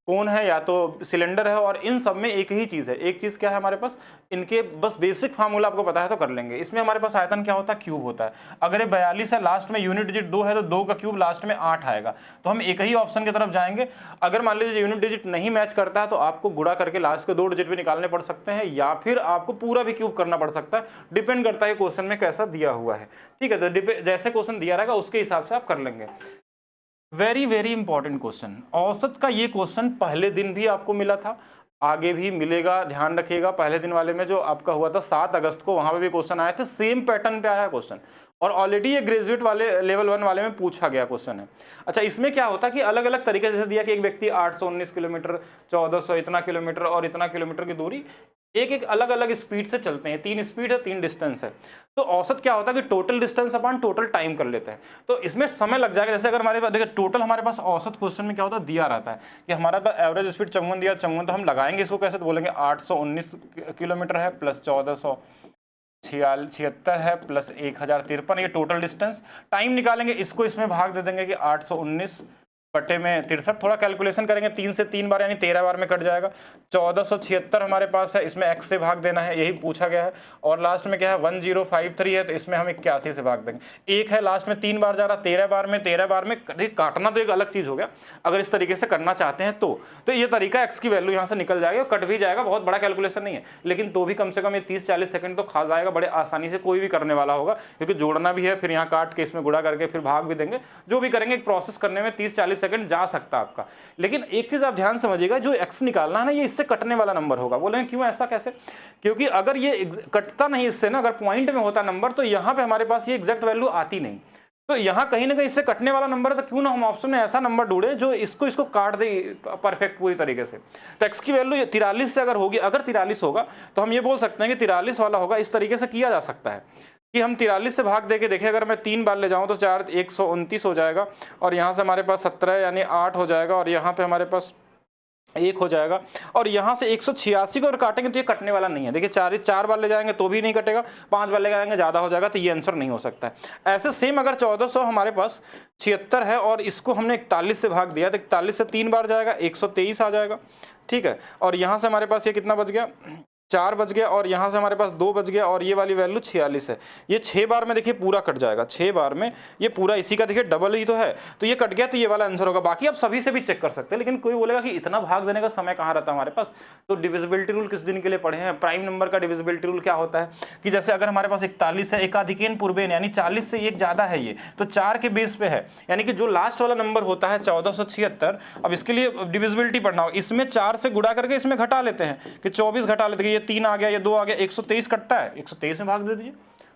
कौन है, या तो सिलेंडर है, और इन सब में एक ही चीज़ है। एक चीज़ क्या है हमारे पास, इनके बस बेसिक फार्मूला आपको पता है तो कर लेंगे। इसमें हमारे पास आयतन क्या होता है, क्यूब होता है। अगर ये 42 है, लास्ट में यूनिट डिजिट 2 है, तो 2 का क्यूब लास्ट में 8 आएगा, तो हम एक ही ऑप्शन की तरफ जाएंगे। अगर मान लीजिए यूनिट डिजिट नहीं मैच करता है तो आपको गुणा करके लास्ट के 2 डिजिट भी निकालने पड़ सकते हैं, या फिर आपको पूरा भी क्यूब करना पड़ सकता है। डिपेंड करता है क्वेश्चन में कैसा दिया हुआ है, ठीक है। तो जैसे क्वेश्चन दिया रहेगा उसके हिसाब से आप कर लेंगे। वेरी वेरी इंपॉर्टेंट क्वेश्चन, औसत का ये क्वेश्चन पहले दिन भी आपको मिला था, आगे भी मिलेगा, ध्यान रखिएगा। पहले दिन वाले में जो आपका हुआ था 7 अगस्त को, वहां पे भी क्वेश्चन आए थे, सेम पैटर्न पे आया क्वेश्चन, और ऑलरेडी ये ग्रेजुएट वाले लेवल 1 वाले में पूछा गया क्वेश्चन है। अच्छा, इसमें क्या होता है कि अलग अलग तरीके से दिया कि एक व्यक्ति 819 किलोमीटर, 1400 इतना किलोमीटर और इतना किलोमीटर की दूरी एक एक अलग अलग स्पीड से चलते हैं। 3 स्पीड है, 3 डिस्टेंस है। तो औसत क्या होता है कि total distance upon total time कर लेते हैं, तो इसमें समय लग जाएगा। जैसे अगर हमारे पास देखिए टोटल हमारे पास औसत क्वेश्चन में क्या होता है, दिया रहता है कि हमारे पास एवरेज स्पीड 54 दिया, 54, तो हम लगाएंगे इसको कैसे, तो बोलेंगे 819 किलोमीटर है प्लस 1476 है प्लस 1053, ये टोटल डिस्टेंस। टाइम निकालेंगे, इसको इसमें भाग दे देंगे कि 819 बटे में 63, थोड़ा कैलकुलेशन करेंगे 3 से 3 बार यानी 13 बार में कट जाएगा। 1476 हमारे पास है, इसमें x से भाग देना है, यही पूछा गया है। और लास्ट में क्या है 1053 है, तो इसमें हम 81 से भाग देंगे। एक है लास्ट में 3 बार जा रहा, 13 बार में काटना तो एक अलग चीज हो गया। अगर इस तरीके से करना चाहते हैं तो ये तरीका x की वैल्यू यहाँ से निकल जाएगी और कट भी जाएगा। बहुत बड़ा कैलकुलेशन नहीं है, लेकिन तो भी कम से कम ये 30-40 सेकंड तो खा जाएगा। बड़े आसानी से कोई भी करने वाला होगा, क्योंकि जोड़ना भी है, फिर यहाँ काट के इसमें गुणा करके फिर भाग भी देंगे। जो भी करेंगे एक प्रोसेस करने में 30-40 सेकंड जा सकता है आपका। लेकिन एक चीज आप ध्यान समझिएगा, जो x निकालना है ना, ये इससे कटने वाला नंबर होगा। बोलेंगे क्यों, ऐसा कैसे? क्योंकि अगर ये कटता नहीं इससे ना, अगर पॉइंट में होता नंबर, तो यहाँ पे हमारे पास ये एग्जैक्ट वैल्यू आती नहीं। तो यहाँ कहीं ना कहीं इससे कटने वाला नंबर है, तो क्यों ना हम ऑप्शन में ऐसा नंबर ढूंढे जो इसको काट दे परफेक्ट पूरी तरीके से। तो x की वैल्यू 43 से अगर होगी, अगर 43 होगा तो हम ये बोल सकते हैं कि 43 वाला होगा। इस तरीके से किया जा सकता है कि हम 43 से भाग देके देखें, अगर मैं 3 बार ले जाऊं तो 4 129 हो जाएगा, और यहाँ से हमारे पास 17 यानी 8 हो जाएगा, और यहाँ पे हमारे पास 1 हो जाएगा, और यहाँ से 186 को अगर काटेंगे तो ये कटने वाला नहीं है। देखिए 4 बार ले जाएंगे तो भी नहीं कटेगा, 5 बार ले जाएंगे ज़्यादा हो जाएगा, तो ये आंसर नहीं हो सकता है। ऐसे सेम अगर 1400 हमारे पास 76 है और इसको हमने 41 से भाग दिया, तो 41 से 3 बार जाएगा, 123 आ जाएगा, ठीक है। और यहाँ से हमारे पास ये कितना बच गया, 4 बच गया, और यहाँ से हमारे पास 2 बच गया, और ये वाली वैल्यू 46 है। ये 6 बार में देखिए पूरा कट जाएगा, 6 बार में ये पूरा इसी का देखिए डबल ही तो है, तो ये कट गया, तो ये वाला आंसर होगा। बाकी आप सभी से भी चेक कर सकते हैं, लेकिन कोई बोलेगा कि इतना भाग देने का समय कहाँ रहता है हमारे पास। तो डिविजिबिलिटी रूल किस दिन के लिए पढ़े हैं? प्राइम नंबर का डिविजिबिलिटी रूल क्या होता है कि जैसे अगर हमारे पास 41 है, एकाधिकेन पूर्वेन यानी 40 से एक ज्यादा है, ये तो 4 के बेस पे है, यानी कि जो लास्ट वाला नंबर होता है 1476, अब इसके लिए डिविजिबिलिटी पढ़ना हो, इसमें 4 से गुणा करके इसमें घटा लेते हैं कि 24 घटा लेते हैं, ये 3 आ गया, ये 2 आ गया, 123 कटता है, 123 में भाग दे दीजिए,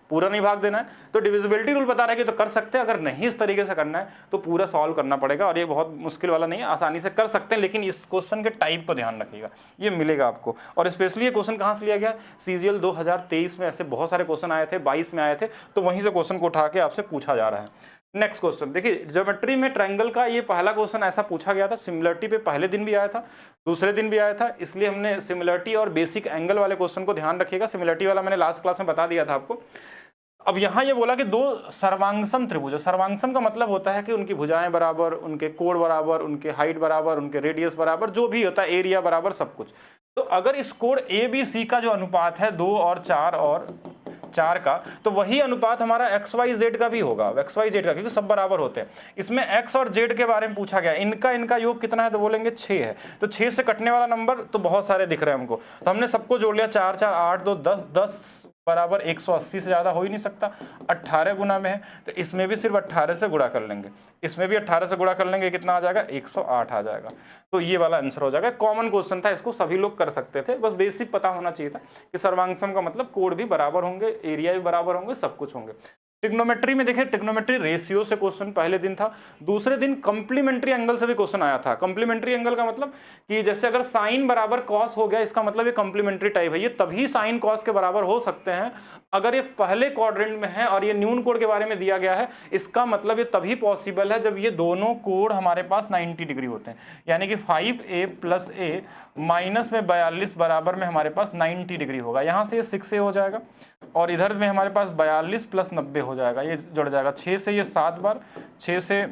पूरा नहीं भाग देना है। तो डिविजिबिलिटी रूल बता रहा है कि तो कर सकते हैं, अगर नहीं इस तरीके से करना है तो पूरा सॉल्व करना पड़ेगा, और ये बहुत मुश्किल वाला नहीं है, आसानी से कर सकते हैं, लेकिन इस क्वेश्चन के टाइप को ध्यान रखिएगा, ये मिलेगा आपको। और स्पेशली ये क्वेश्चन कहाँ से लिया गया, सीजीएल 2023 में ऐसे बहुत सारे क्वेश्चन आए थे, 22 में आए थे, तो वहीं से क्वेश्चन को उठा के आपसे पूछा जा रहा है। नेक्स्ट क्वेश्चन देखिए, ज्योमेट्री में ट्रायंगल का ये पहला क्वेश्चन ऐसा पूछा गया था। सिमिलरिटी पे पहले दिन भी आया था, दूसरे दिन भी आया था, इसलिए हमने सिमिलरिटी और बेसिक एंगल वाले क्वेश्चन को ध्यान रखिएगा। सिमिलरिटी वाला मैंने लास्ट क्लास में बता दिया था आपको। अब यहाँ ये बोला कि 2 सर्वांगसम त्रिभुज, सर्वांगसम का मतलब होता है कि उनकी भुजाएं बराबर, उनके कोण बराबर, उनके हाइट बराबर, उनके रेडियस बराबर, जो भी होता है एरिया बराबर, सब कुछ। तो अगर इस कोण ABC का जो अनुपात है 2 और 4 का, तो वही अनुपात हमारा XYZ का भी होगा, XYZ का, क्योंकि सब बराबर होते हैं। इसमें X और Z के बारे में पूछा गया, इनका योग कितना है, तो बोलेंगे 6 है। तो 6 से कटने वाला नंबर तो बहुत सारे दिख रहे हैं हमको, तो हमने सबको जोड़ लिया, 4 4 8 2 10, 10 बराबर 180 से ज्यादा हो ही नहीं सकता, 18 गुना में है, तो इसमें भी सिर्फ 18 से गुणा कर लेंगे, इसमें भी 18 से गुणा कर लेंगे, कितना आ जाएगा, 108 आ जाएगा। तो ये वाला आंसर हो जाएगा। कॉमन क्वेश्चन था, इसको सभी लोग कर सकते थे, बस बेसिक पता होना चाहिए था कि सर्वांगसम का मतलब कोण भी बराबर होंगे, एरिया भी बराबर होंगे, सब कुछ होंगे। ट्रिग्नोमेट्री में देखिए, ट्रिग्नोमेट्री रेशियो से क्वेश्चन पहले दिन था, दूसरे दिन कंप्लीमेंट्री एंगल से भी क्वेश्चन आया था। कंप्लीमेंट्री एंगल का मतलब कि जैसे अगर साइन बराबर कॉस हो गया, इसका मतलब ये कंप्लीमेंट्री टाइप है, ये तभी साइन कॉस के बराबर हो सकते हैं अगर ये पहले क्वाड्रेंट में है और ये न्यून कोण के बारे में दिया गया है। इसका मतलब ये तभी पॉसिबल है जब ये दोनों कोण हमारे पास 90 डिग्री होते हैं, यानी कि 5a + a माइनस में 42 बराबर में हमारे पास 90 डिग्री होगा। यहाँ से ये 6a हो जाएगा, और इधर में हमारे पास 42 + 90 हो जाएगा, ये जुड़ जाएगा। 6 से ये 7 बार, 6 से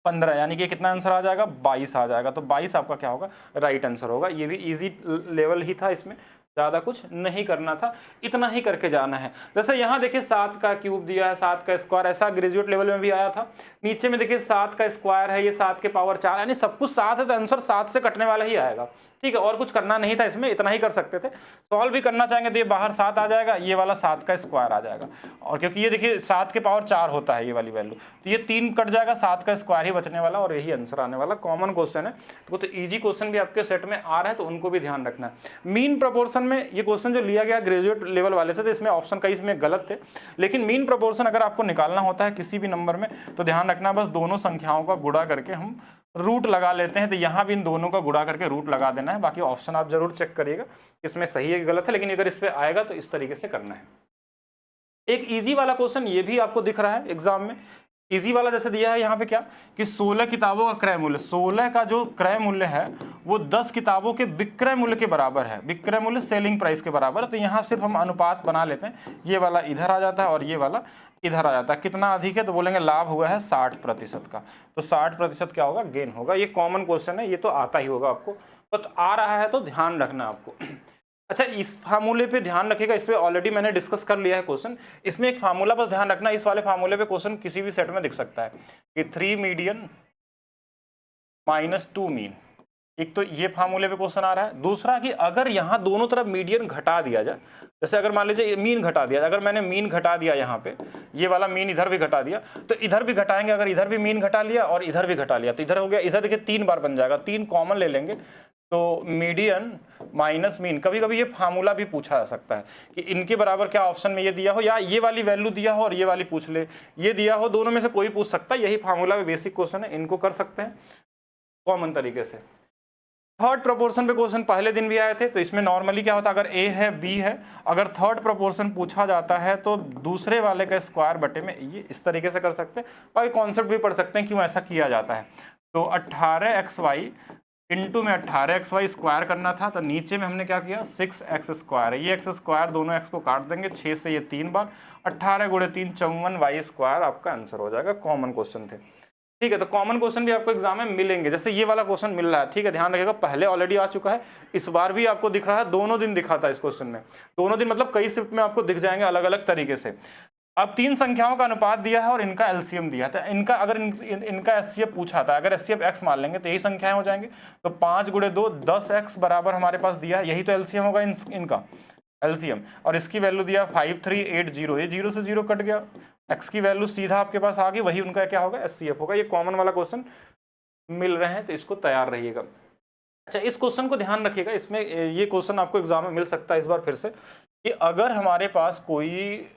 15, यानी कि कितना आंसर आ जाएगा, 22 आ जाएगा। तो 22 आपका क्या होगा, राइट आंसर होगा। ये भी इजी लेवल ही था, इसमें ज़्यादा कुछ नहीं करना था, इतना ही करके जाना है। जैसे यहाँ देखिए 7 का क्यूब दिया है, 7 का स्क्वायर, ऐसा ग्रेजुएट लेवल में भी आया था। नीचे में देखिए 7 का स्क्वायर है, ये 7 के पावर 4, यानी सब कुछ 7 है, तो आंसर 7 से कटने वाला ही आएगा। ठीक है, और कुछ करना नहीं था इसमें, इतना ही कर सकते थे। सॉल्व भी करना चाहेंगे तो ये बाहर 7 आ जाएगा, ये वाला 7 का स्क्वायर आ जाएगा, और क्योंकि ये देखिए 7 के पावर 4 होता है ये वाली वैल्यू, तो ये 3 कट जाएगा, 7 का स्क्वायर ही बचने वाला, और यही आंसर आने वाला। कॉमन क्वेश्चन है, तो इजी क्वेश्चन भी आपके सेट में आ रहे हैं, तो उनको भी ध्यान रखना है। मीन प्रोपोर्शन में ये क्वेश्चन जो लिया गया ग्रेजुएट लेवल वाले से, तो इसमें ऑप्शन कई इसमें गलत थे, लेकिन मीन प्रोपोर्शन अगर आपको निकालना होता है किसी भी नंबर में, तो ध्यान रखना बस दोनों संख्याओं का गुणा करके हम रूट लगा लेते हैं, तो यहाँ भी इन दोनों का गुणा करके रूट लगा देना है। बाकी ऑप्शन आप जरूर चेक करिएगा इसमें सही है कि गलत है, लेकिन अगर इस पे आएगा तो इस तरीके से करना है। एक इजी वाला क्वेश्चन ये भी आपको दिख रहा है एग्जाम में, इजी वाला जैसे दिया है यहाँ पे क्या कि 16 किताबों का क्रय मूल्य, 16 का जो क्रय मूल्य है वो 10 किताबों के विक्रय मूल्य के बराबर है, विक्रय मूल्य सेलिंग प्राइस के बराबर है। तो यहाँ सिर्फ हम अनुपात बना लेते हैं, ये वाला इधर आ जाता है और ये वाला इधर आ जाता है। कितना अधिक है तो बोलेंगे लाभ हुआ है 60% का, तो 60% क्या होगा, गेन होगा। ये कॉमन क्वेश्चन है, ये तो आता ही होगा आपको, तो आ रहा है तो ध्यान रखना आपको। अच्छा, इस फार्मूले पे ध्यान रखिएगा, इस पे ऑलरेडी मैंने डिस्कस कर लिया है क्वेश्चन। इसमें एक फार्मूला बस ध्यान रखना, इस वाले फार्मूले पे क्वेश्चन किसी भी सेट में दिख सकता है कि 3 मीडियन माइनस 2 मीन। एक तो ये फार्मूले पे क्वेश्चन आ रहा है। दूसरा कि अगर यहाँ दोनों तरफ मीडियन घटा दिया जाए, जैसे अगर मान लीजिए मीन घटा दिया, अगर मैंने मीन घटा दिया यहाँ पे, ये वाला मीन इधर भी घटा दिया, तो इधर भी घटाएंगे। अगर इधर भी मीन घटा लिया और इधर भी घटा लिया तो इधर हो गया, इधर देखिए 3 बार बन जाएगा, 3 कॉमन ले लेंगे तो मीडियन माइनस मीन। कभी कभी ये फार्मूला भी पूछा जा सकता है कि इनके बराबर क्या ऑप्शन में ये दिया हो, या ये वाली वैल्यू दिया हो और ये वाली पूछ ले, ये दिया हो, दोनों में से कोई पूछ सकता है। यही फार्मूला में बेसिक क्वेश्चन है, इनको कर सकते हैं कॉमन तरीके से। थर्ड प्रोपोर्शन पे क्वेश्चन पहले दिन भी आए थे, तो इसमें नॉर्मली क्या होता है, अगर ए है बी है, अगर थर्ड प्रोपोर्शन पूछा जाता है तो दूसरे वाले का स्क्वायर बटे में ये इस तरीके से कर सकते हैं। और ये कॉन्सेप्ट भी पढ़ सकते हैं क्यों ऐसा किया जाता है। तो 18xy इंटू में 18xy स्क्वायर करना था, तो नीचे में हमने क्या किया 6x स्क्वायर है, ये x स्क्वायर दोनों x को काट देंगे 6 से, ये 3 बार 18 गुणे 3 54 y स्क्वायर आपका आंसर हो जाएगा। कॉमन क्वेश्चन थे, ठीक है। तो कॉमन क्वेश्चन भी आपको एग्जाम में मिलेंगे, जैसे ये वाला क्वेश्चन मिल रहा है, ठीक है, ध्यान रखिएगा। पहले ऑलरेडी आ चुका है, इस बार भी आपको दिख रहा है, दोनों दिन दिखा था इस क्वेश्चन में, दोनों दिन मतलब कई शिफ्ट में आपको दिख जाएंगे अलग अलग तरीके से। अब 3 संख्याओं का अनुपात दिया है और इनका एलसीएम दिया था, इनका अगर इनका एचसीएफ पूछा था, अगर एचसीएफ x मान लेंगे तो यही संख्याएं हो जाएंगे। तो 5 गुणे 2 10x बराबर हमारे पास दिया, यही तो एलसीएम होगा इनका एलसीएम। और इसकी वैल्यू दिया 5380, ये 0 से 0 कट गया, x की वैल्यू सीधा आपके पास आ गई, वही उनका क्या होगा एचसीएफ होगा। ये कॉमन वाला क्वेश्चन मिल रहे हैं तो इसको तैयार रहिएगा। अच्छा, इस क्वेश्चन को ध्यान रखिएगा, इसमें ये क्वेश्चन आपको एग्जाम में मिल सकता है इस बार फिर से, कि अगर हमारे पास कोई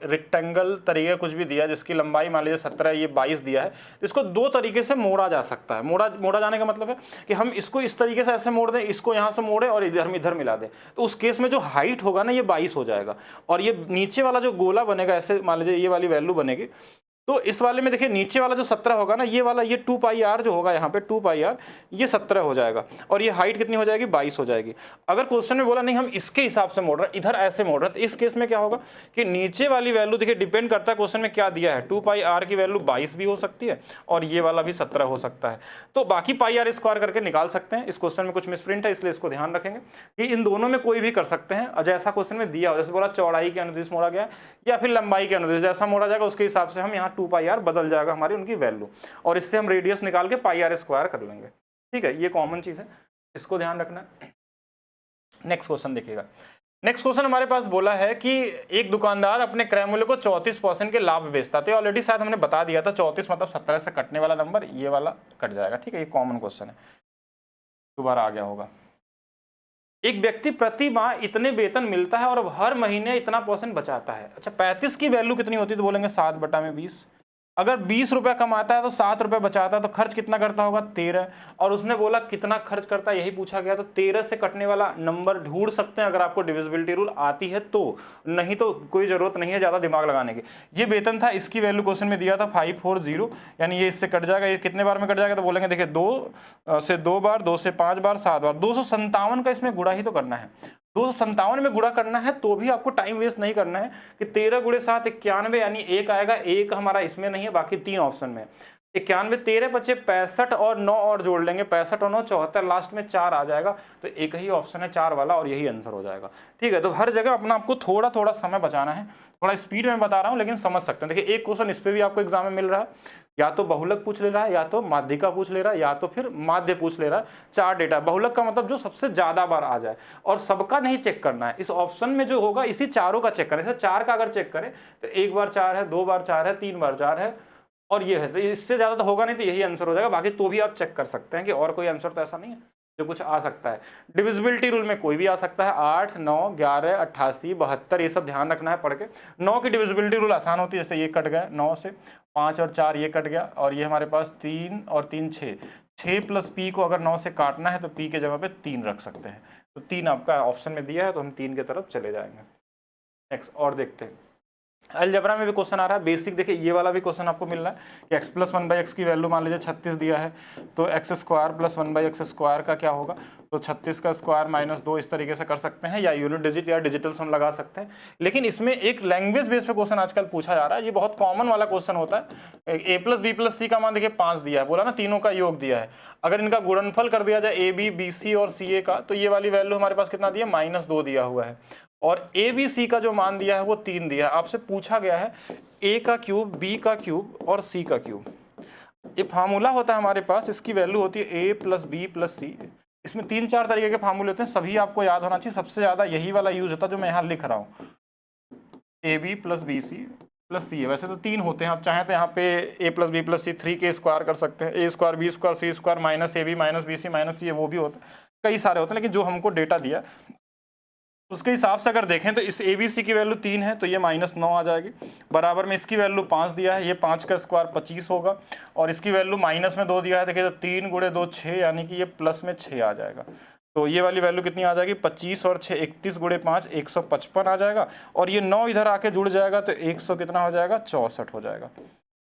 रेक्टेंगल तरीके कुछ भी दिया जिसकी लंबाई मान लीजिए 17 है, ये 22 दिया है, तो इसको 2 तरीके से मोड़ा जा सकता है। मोड़ा जाने का मतलब है कि हम इसको इस तरीके से ऐसे मोड़ दें, इसको यहाँ से मोड़े और इधर मिला दें, तो उस केस में जो हाइट होगा ना ये 22 हो जाएगा, और ये नीचे वाला जो गोला बनेगा ऐसे मान लीजिए ये वाली वैल्यू बनेगी। तो इस वाले में देखिए नीचे वाला जो 17 होगा ना, ये वाला ये 2 पाई आर जो होगा यहाँ पे 2 पाई आर, ये 17 हो जाएगा, और ये हाइट कितनी हो जाएगी 22 हो जाएगी। अगर क्वेश्चन में बोला नहीं हम इसके हिसाब से मोड़ रहे हैं, इधर ऐसे मोड़ रहे हैं, तो इस केस में क्या होगा कि नीचे वाली वैल्यू देखिए डिपेंड करता है क्वेश्चन में क्या दिया है, 2 पाई आर की वैल्यू 22 भी हो सकती है और ये वाला भी 17 हो सकता है। तो बाकी पाई आर स्क्वायर करके निकाल सकते हैं। इस क्वेश्चन में कुछ मिसप्रिंट है इसलिए इसको ध्यान रखेंगे कि इन दोनों में कोई भी कर सकते हैं। जैसा क्वेश्चन में दिया हो, जैसे बोला चौड़ाई के अनुदिश मोड़ा गया या फिर लंबाई के अनुदिश, जैसा मोड़ा जाएगा उसके हिसाब से हम यहाँ 2 पाई आर बदल जाएगा हमारी उनकी वैल्यू, और इससे हम रेडियस निकाल के पाई आर स्क्वायर कर लेंगे, ठीक है। ये कॉमन चीज है, इसको ध्यान रखना। नेक्स्ट क्वेश्चन देखिएगा। नेक्स्ट क्वेश्चन हमारे पास बोला है कि एक दुकानदार अपने क्रय मूल्य को 34% के लाभ बेचता है। तो ऑलरेडी शायद हमने बता दिया था, 34 मतलब 17 से कटने वाला नंबर ये वाला कट जाएगा, ठीक है। ये कॉमन क्वेश्चन है, दोबारा आ गया होगा। एक व्यक्ति प्रति माह इतने वेतन मिलता है और हर महीने इतना % बचाता है। अच्छा, 35 की वैल्यू कितनी होती है, तो बोलेंगे 7/20। अगर 20 रुपया कमाता है तो 7 रुपये बचाता है, तो खर्च कितना करता होगा 13। और उसने बोला कितना खर्च करता है यही पूछा गया, तो 13 से कटने वाला नंबर ढूंढ सकते हैं अगर आपको डिविजिबिलिटी रूल आती है तो, नहीं तो कोई जरूरत नहीं है ज़्यादा दिमाग लगाने की। ये वेतन था, इसकी वैल्यू क्वेश्चन में दिया था 540, यानी ये इससे कट जाएगा। ये कितने बार में कट जाएगा, तो बोलेंगे देखिए 2 से 2 बार, 2 से 5 बार, 7 बार, 257 का इसमें गुणा ही तो करना है। 257 में गुणा करना है तो भी आपको टाइम वेस्ट नहीं करना है कि 13 गुणे 7 91, यानी 1 आएगा, 1 हमारा इसमें नहीं है, बाकी 3 ऑप्शन में 91, 13 बचे 65 और 9 और जोड़ लेंगे, 65 और 9 74, लास्ट में 4 आ जाएगा। तो एक ही ऑप्शन है 4 वाला और यही आंसर हो जाएगा, ठीक है। तो हर जगह अपना आपको थोड़ा थोड़ा समय बचाना है, थोड़ा स्पीड में बता रहा हूँ लेकिन समझ सकते हैं। देखिए एक क्वेश्चन इस पर भी आपको एग्जाम में मिल रहा है, या तो बहुलक पूछ ले रहा है, या तो माध्यिका पूछ ले रहा है, या तो फिर माध्य पूछ ले रहा है। 4 डेटा, बहुलक का मतलब जो सबसे ज्यादा बार आ जाए, और सबका नहीं चेक करना है, इस ऑप्शन में जो होगा इसी चारों का चेक करें। 4 का अगर चेक करें तो 1 बार 4 है, 2 बार 4 है, 3 बार 4 है और ये है, तो इससे ज्यादा तो होगा नहीं, तो यही आंसर हो जाएगा। बाकी तो भी आप चेक कर सकते हैं कि और कोई आंसर तो ऐसा नहीं है जो कुछ आ सकता है। डिविजिबिलिटी रूल में कोई भी आ सकता है, 8, 9, 11, 88, 72, ये सब ध्यान रखना है पढ़ के। 9 की डिविजिबिलिटी रूल आसान होती है, जैसे ये कट गया 9 से, 5 और 4 ये कट गया, और ये हमारे पास 3 और 3 6, 6 प्लस पी को अगर 9 से काटना है तो पी के जगह पे 3 रख सकते हैं। तो 3 आपका ऑप्शन में दिया है, तो हम 3 की तरफ चले जाएंगे। नेक्स्ट और देखते हैं। अलजेब्रा में भी क्वेश्चन आ रहा है बेसिक। देखिए ये वाला भी क्वेश्चन आपको मिल रहा है कि x प्लस 1/x की वैल्यू मान लीजिए 36 दिया है, तो x square plus 1/x square का क्या होगा, तो 36 का स्क्वायर माइनस 2, इस तरीके से कर सकते हैं, या यूनिट डिजिट या डिजिटल सम लगा सकते हैं। लेकिन इसमें एक लैंग्वेज बेस पे क्वेश्चन आजकल पूछा जा रहा है, ये बहुत कॉमन वाला क्वेश्चन होता है। a प्लस बी प्लस सी का मान देखिए 5 दिया है, बोला ना तीनों का योग दिया है, अगर इनका गुणनफल कर दिया जाए ए बी बी सी और सी ए का, तो ये वाली वैल्यू हमारे पास कितना दिया, -2 दिया हुआ है, और ए बी सी का जो मान दिया है वो 3 दिया है। आपसे पूछा गया है ए का क्यूब, बी का क्यूब और सी का क्यूब। ये फार्मूला होता है हमारे पास, इसकी वैल्यू होती है ए प्लस बी प्लस सी। इसमें 3-4 तरीके के फार्मूले होते हैं, सभी आपको याद होना चाहिए। सबसे ज्यादा यही वाला यूज होता है जो मैं यहाँ लिख रहा हूँ, A B plus B C plus C है। वैसे तो 3 होते हैं, आप चाहें तो यहाँ पे A plus B plus C 3 के स्क्वायर कर सकते हैं, A square B square C square minus A B minus B C minus C, वो भी होता है, कई सारे होते हैं। लेकिन जो हमको डेटा दिया उसके हिसाब से अगर देखें तो इस ए बी सी की वैल्यू 3 है, तो ये -9 आ जाएगी। बराबर में इसकी वैल्यू 5 दिया है, ये 5 का स्क्वायर 25 होगा, और इसकी वैल्यू माइनस में 2 दिया है, देखिए तो 3 × 2 6, यानी कि ये प्लस में 6 आ जाएगा। तो ये वाली वैल्यू कितनी आ जाएगी, 25 और 6 31 × 5 155 आ जाएगा, और ये 9 इधर आके जुड़ जाएगा तो 100 कितना हो जाएगा, 64 हो जाएगा।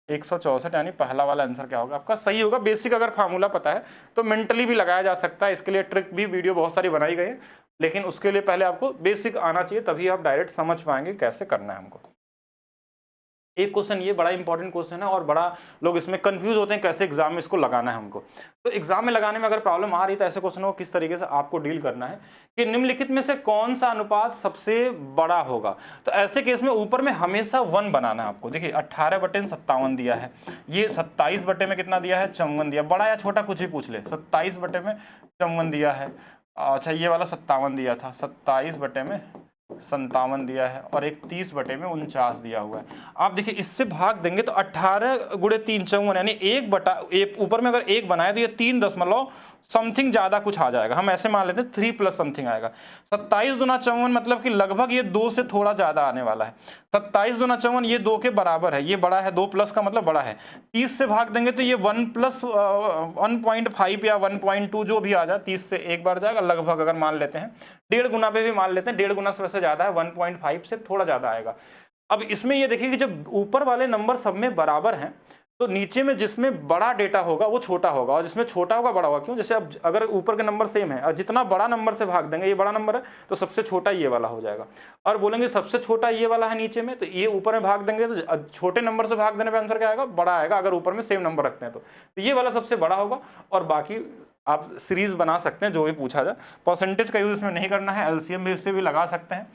164, यानी पहला वाला आंसर क्या होगा आपका, सही होगा। बेसिक अगर फार्मूला पता है तो मेंटली भी लगाया जा सकता है, इसके लिए ट्रिक भी वीडियो बहुत सारी बनाई गई है, लेकिन उसके लिए पहले आपको बेसिक आना चाहिए, तभी आप डायरेक्ट समझ पाएंगे कैसे करना है हमको। एक क्वेश्चन ये बड़ा इंपॉर्टेंट क्वेश्चन है, और बड़ा लोग इसमें कंफ्यूज होते हैं कैसे एग्जाम में इसको लगाना है हमको। तो एग्जाम में लगाने में अगर प्रॉब्लम आ रही है तो ऐसे क्वेश्चन को किस तरीके से आपको डील करना है कि निम्नलिखित में से कौन सा अनुपात सबसे बड़ा होगा। तो ऐसे केस में ऊपर में हमेशा 1 बनाना है आपको। देखिए 18/57 दिया है, ये 27 बटे में कितना दिया है, 54 दिया, बड़ा या छोटा कुछ भी पूछ ले, 27 बटे में 54 दिया है। अच्छा ये वाला 57 दिया था, 27 बटे में 57 दिया है, और एक 30 बटे में 49 दिया हुआ है। आप देखिए इससे भाग देंगे तो 18 × 3 54, यानी 1 ऊपर में अगर 1 बनाए तो ये 3 दशमलव समथिंग ज्यादा कुछ आ जाएगा, हम ऐसे मान लेते हैं 3 प्लस समथिंग आएगा। 27 × 54 मतलब कि लगभग ये 2 से थोड़ा ज्यादा आने वाला है। 27 × 54 ये 2 के बराबर है, ये बड़ा है, 2 प्लस का मतलब बड़ा है। 30 से भाग देंगे तो ये 1 + 1.5 या 1.2 जो भी आ जाए, 30 से एक बार जाएगा, लगभग अगर मान लेते हैं 1.5 गुना पे भी मान लेते हैं, 1.5 गुना से वैसे ज्यादा है, 1.5 से थोड़ा ज्यादा आएगा। अब इसमें ये देखिए कि जब ऊपर वाले नंबर सब में बराबर हैं तो नीचे में जिसमें बड़ा डेटा होगा वो छोटा होगा, और जिसमें छोटा होगा बड़ा होगा। क्यों, जैसे अब अगर ऊपर के नंबर सेम है और जितना बड़ा नंबर से भाग देंगे, ये बड़ा नंबर है तो सबसे छोटा ये वाला हो जाएगा, और बोलेंगे सबसे छोटा ये वाला है नीचे में, तो ये ऊपर में भाग देंगे तो छोटे नंबर से भाग देने पे आंसर क्या आएगा, बड़ा आएगा, अगर ऊपर में सेम नंबर रखते हैं तो ये वाला सबसे बड़ा होगा। और बाकी आप सीरीज बना सकते हैं जो भी पूछा जाए, परसेंटेज का यूज इसमें नहीं करना है, एलसीएम से भी लगा सकते हैं।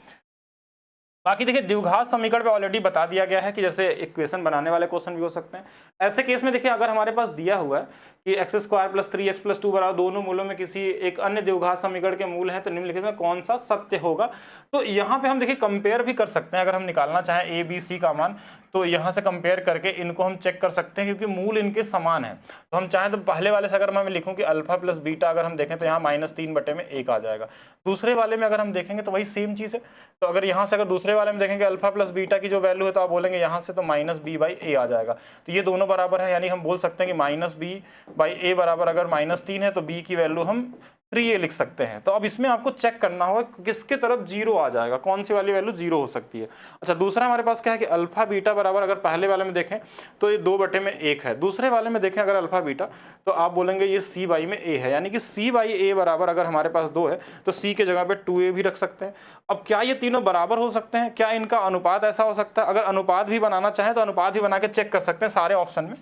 बाकी देखिए द्विघात समीकरण पे ऑलरेडी बता दिया गया है कि जैसे इक्वेशन बनाने वाले क्वेश्चन भी हो सकते हैं। ऐसे केस में देखिए अगर हमारे पास दिया हुआ है कि x² + 3x + 2 बराबर दोनों मूलों में किसी एक अन्य द्विघात समीकरण के मूल हैं, तो निम्नलिखित में कौन सा सत्य होगा। तो यहाँ पे हम देखिए कंपेयर भी कर सकते हैं, अगर हम निकालना चाहें a b c का मान तो यहाँ से कंपेयर करके इनको हम चेक कर सकते हैं, क्योंकि मूल इनके समान है। तो हम चाहें तो पहले वाले से अगर मैं लिखूँ कि अल्फा + बीटा अगर हम देखें तो यहाँ -3 बटे में 1 आ जाएगा। दूसरे वाले में अगर हम देखेंगे तो वही सेम चीज़ है। तो अगर यहाँ से अगर दूसरे वाले में देखेंगे अल्फा + बीटा की जो वैल्यू है तो आप बोलेंगे यहाँ से तो -b/a आ जाएगा। तो ये दोनों बराबर है, यानी हम बोल सकते हैं कि -b/a बराबर अगर -3 है तो b की वैल्यू हम 3a लिख सकते हैं। तो अब इसमें आपको चेक करना होगा किसके तरफ 0 आ जाएगा, कौन सी वाली वैल्यू 0 हो सकती है। अच्छा दूसरा हमारे पास क्या है कि अल्फा बीटा बराबर, अगर पहले वाले में देखें तो ये 2 बटे में 1 है, दूसरे वाले में देखें अगर अल्फा बीटा तो आप बोलेंगे ये c/a है, यानी कि c/a बराबर अगर हमारे पास 2 है तो c के जगह पे 2a भी रख सकते हैं। अब क्या ये तीनों बराबर हो सकते हैं, क्या इनका अनुपात ऐसा हो सकता है। अगर अनुपात भी बनाना चाहें तो अनुपात भी बना के चेक कर सकते हैं सारे ऑप्शन में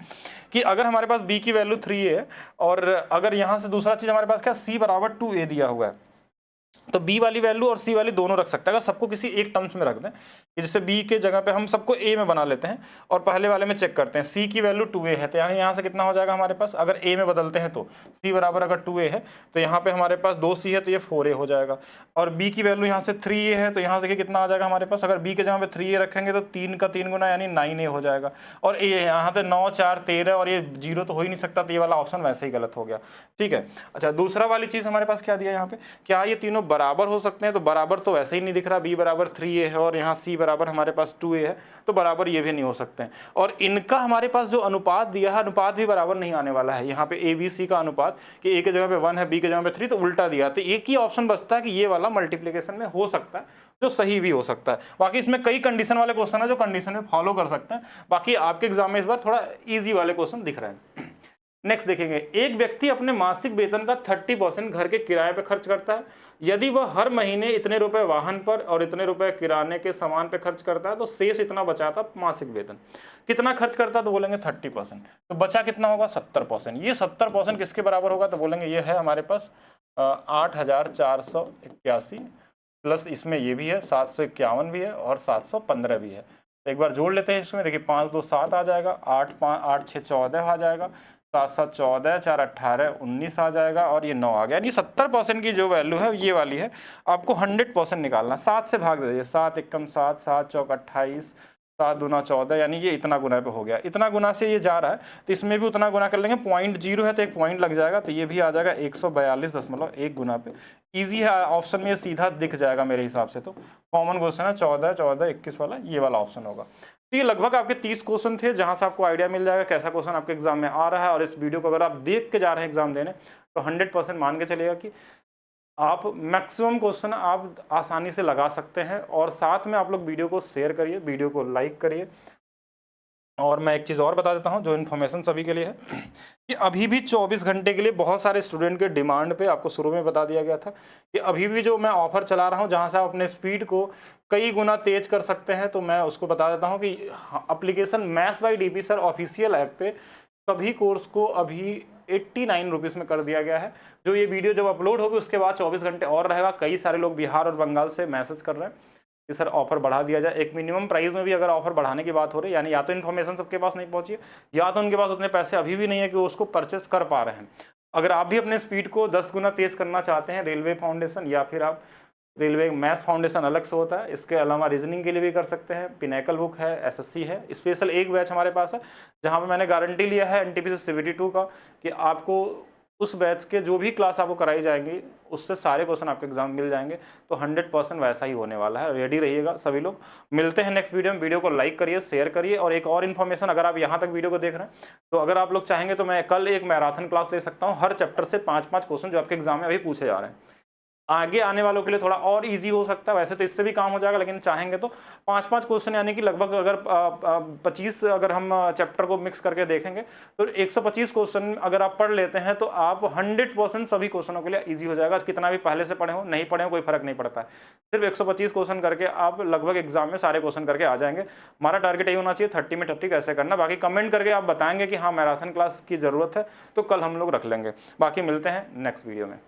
कि अगर हमारे पास b की वैल्यू 3a है और अगर यहाँ से दूसरा चीज हमारे पास क्या c = 2a दिया हुआ है, तो b वाली वैल्यू और c वाली दोनों रख सकते हैं। अगर सबको किसी एक टर्म्स में रख दें कि जैसे b के जगह पे हम सबको a में बना लेते हैं और पहले वाले में चेक करते हैं c की वैल्यू 2a है, तो यानी यहाँ से कितना हो जाएगा हमारे पास, अगर a में बदलते हैं तो c बराबर अगर 2a है तो यहाँ पे हमारे पास 2c है तो ये 4a हो जाएगा, और b की वैल्यू यहाँ से 3a है तो यहाँ से कितना आ जाएगा हमारे पास, अगर b के जगह पे 3a रखेंगे तो 3 का 3 गुना यानी 9a हो जाएगा, और a यहाँ पे 9 4 13 और ये 0 तो हो ही नहीं सकता, तो ये वाला ऑप्शन वैसे ही गलत हो गया। ठीक है। अच्छा दूसरा वाली चीज़ हमारे पास क्या दिया यहाँ पे, क्या ये तीनों बराबर हो सकते हैं, तो बराबर तो वैसे ही नहीं दिख रहा, b बराबर 3a है और यहाँ c बराबर हमारे पास 2a है, तो बराबर ये भी नहीं हो सकते हैं। और इनका हमारे पास जो अनुपात दिया है, अनुपात भी बराबर नहीं आने वाला है। यहाँ पे a b c का अनुपात कि a के जगह पे 1 है, b के जगह पे 3, तो उल्टा दिया। तो एक ही ऑप्शन बचता है कि ये वाला मल्टीप्लीकेशन में हो सकता है, जो सही भी हो सकता है। बाकी इसमें कई कंडीशन वाले क्वेश्चन है जो कंडीशन में फॉलो कर सकते हैं। बाकी आपके एग्जाम में इस बार थोड़ा ईजी वाले क्वेश्चन दिख रहे हैं। नेक्स्ट देखेंगे, एक व्यक्ति अपने मासिक वेतन का 30% घर के किराए पे खर्च करता है। यदि वह हर महीने इतने रुपए वाहन पर और इतने रुपए किराने के सामान पे खर्च करता है तो शेष इतना बचाता मासिक वेतन। कितना खर्च करता है तो बोलेंगे 30%, तो बचा कितना होगा 70%। ये 70% किसके बराबर होगा तो बोलेंगे ये है हमारे पास 8,481 प्लस इसमें ये भी है 751 भी है और 715 भी है। तो एक बार जोड़ लेते हैं इसमें, देखिए 5 2 7 आ जाएगा, 8 6 14 आ जाएगा, 7 7 14, 4 18 19 आ जाएगा और ये 9 आ गया। यानी 70% की जो वैल्यू है ये वाली है। आपको 100% निकालना, 7 से भाग दीजिए, 7 एकम 7, 7 चौक 28, 7 दूना 14, यानी ये इतना गुना पे हो गया। इतना गुना से ये जा रहा है तो इसमें भी उतना गुना कर लेंगे। 0.0 है तो एक पॉइंट लग जाएगा, तो ये भी आ जाएगा 142.1 गुना पे। ईजी है, ऑप्शन में ये सीधा दिख जाएगा मेरे हिसाब से। तो कॉमन क्वेश्चन है 14 14 21 वाला, ये वाला ऑप्शन होगा। तो ये लगभग आपके 30 क्वेश्चन थे, जहां से आपको आइडिया मिल जाएगा कैसा क्वेश्चन आपके एग्जाम में आ रहा है। और इस वीडियो को अगर आप देख के जा रहे हैं एग्जाम देने तो 100% मान के चलिएगा कि आप मैक्सिमम क्वेश्चन आप आसानी से लगा सकते हैं। और साथ में आप लोग वीडियो को शेयर करिए, वीडियो को लाइक करिए। और मैं एक चीज़ और बता देता हूं जो इन्फॉर्मेशन सभी के लिए है कि अभी भी 24 घंटे के लिए बहुत सारे स्टूडेंट के डिमांड पे आपको शुरू में बता दिया गया था कि अभी भी जो मैं ऑफर चला रहा हूं जहां से आप अपने स्पीड को कई गुना तेज कर सकते हैं, तो मैं उसको बता देता हूं कि application maths by DP sir official app पे सभी कोर्स को अभी 89 रुपीज़ में कर दिया गया है। जो ये वीडियो जब अपलोड होगी उसके बाद 24 घंटे और रहेगा। कई सारे लोग बिहार और बंगाल से मैसेज कर रहे हैं कि सर ऑफर बढ़ा दिया जाए। एक मिनिमम प्राइस में भी अगर ऑफर बढ़ाने की बात हो रही है, यानी या तो इन्फॉर्मेशन सबके पास नहीं पहुंची है या तो उनके पास उतने पैसे अभी भी नहीं है कि वो उसको परचेस कर पा रहे हैं। अगर आप भी अपने स्पीड को 10 गुना तेज करना चाहते हैं, रेलवे फाउंडेशन या फिर आप रेलवे मैथ्स फाउंडेशन अलग से होता है, इसके अलावा रीजनिंग के लिए भी कर सकते हैं। पिनेकल बुक है, एसएससी है, स्पेशल एक बैच हमारे पास है जहाँ पे मैंने गारंटी लिया है एनटीपीसी CBT 2 का कि आपको उस बैच के जो भी क्लास आपको कराई जाएंगी उससे सारे क्वेश्चन आपके एग्जाम मिल जाएंगे। तो 100% वैसा ही होने वाला है, रेडी रहिएगा सभी लोग। मिलते हैं नेक्स्ट वीडियो में। वीडियो को लाइक करिए, शेयर करिए। और एक और इन्फॉर्मेशन, अगर आप यहाँ तक वीडियो को देख रहे हैं तो अगर आप लोग चाहेंगे तो मैं कल एक मैराथन क्लास ले सकता हूँ। हर चैप्टर से 5-5 क्वेश्चन जो आपके एग्जाम में अभी पूछे जा रहे हैं, आगे आने वालों के लिए थोड़ा और इजी हो सकता है। वैसे तो इससे भी काम हो जाएगा, लेकिन चाहेंगे तो 5-5 क्वेश्चन, यानी कि लगभग अगर 25 अगर हम चैप्टर को मिक्स करके देखेंगे तो 125 क्वेश्चन अगर आप पढ़ लेते हैं तो आप 100% सभी क्वेश्चनों के लिए इजी हो जाएगा। कितना भी पहले से पढ़े हो नहीं पढ़े हो कोई फर्क नहीं पड़ता है। सिर्फ 125 क्वेश्चन करके आप लगभग एग्जाम में सारे क्वेश्चन करके आ जाएंगे। हमारा टारगेट यही होना चाहिए 30 में 30 कैसे करना। बाकी कमेंट करके आप बताएंगे कि हाँ मैराथन क्लास की ज़रूरत है तो कल हम लोग रख लेंगे। बाकी मिलते हैं नेक्स्ट वीडियो में।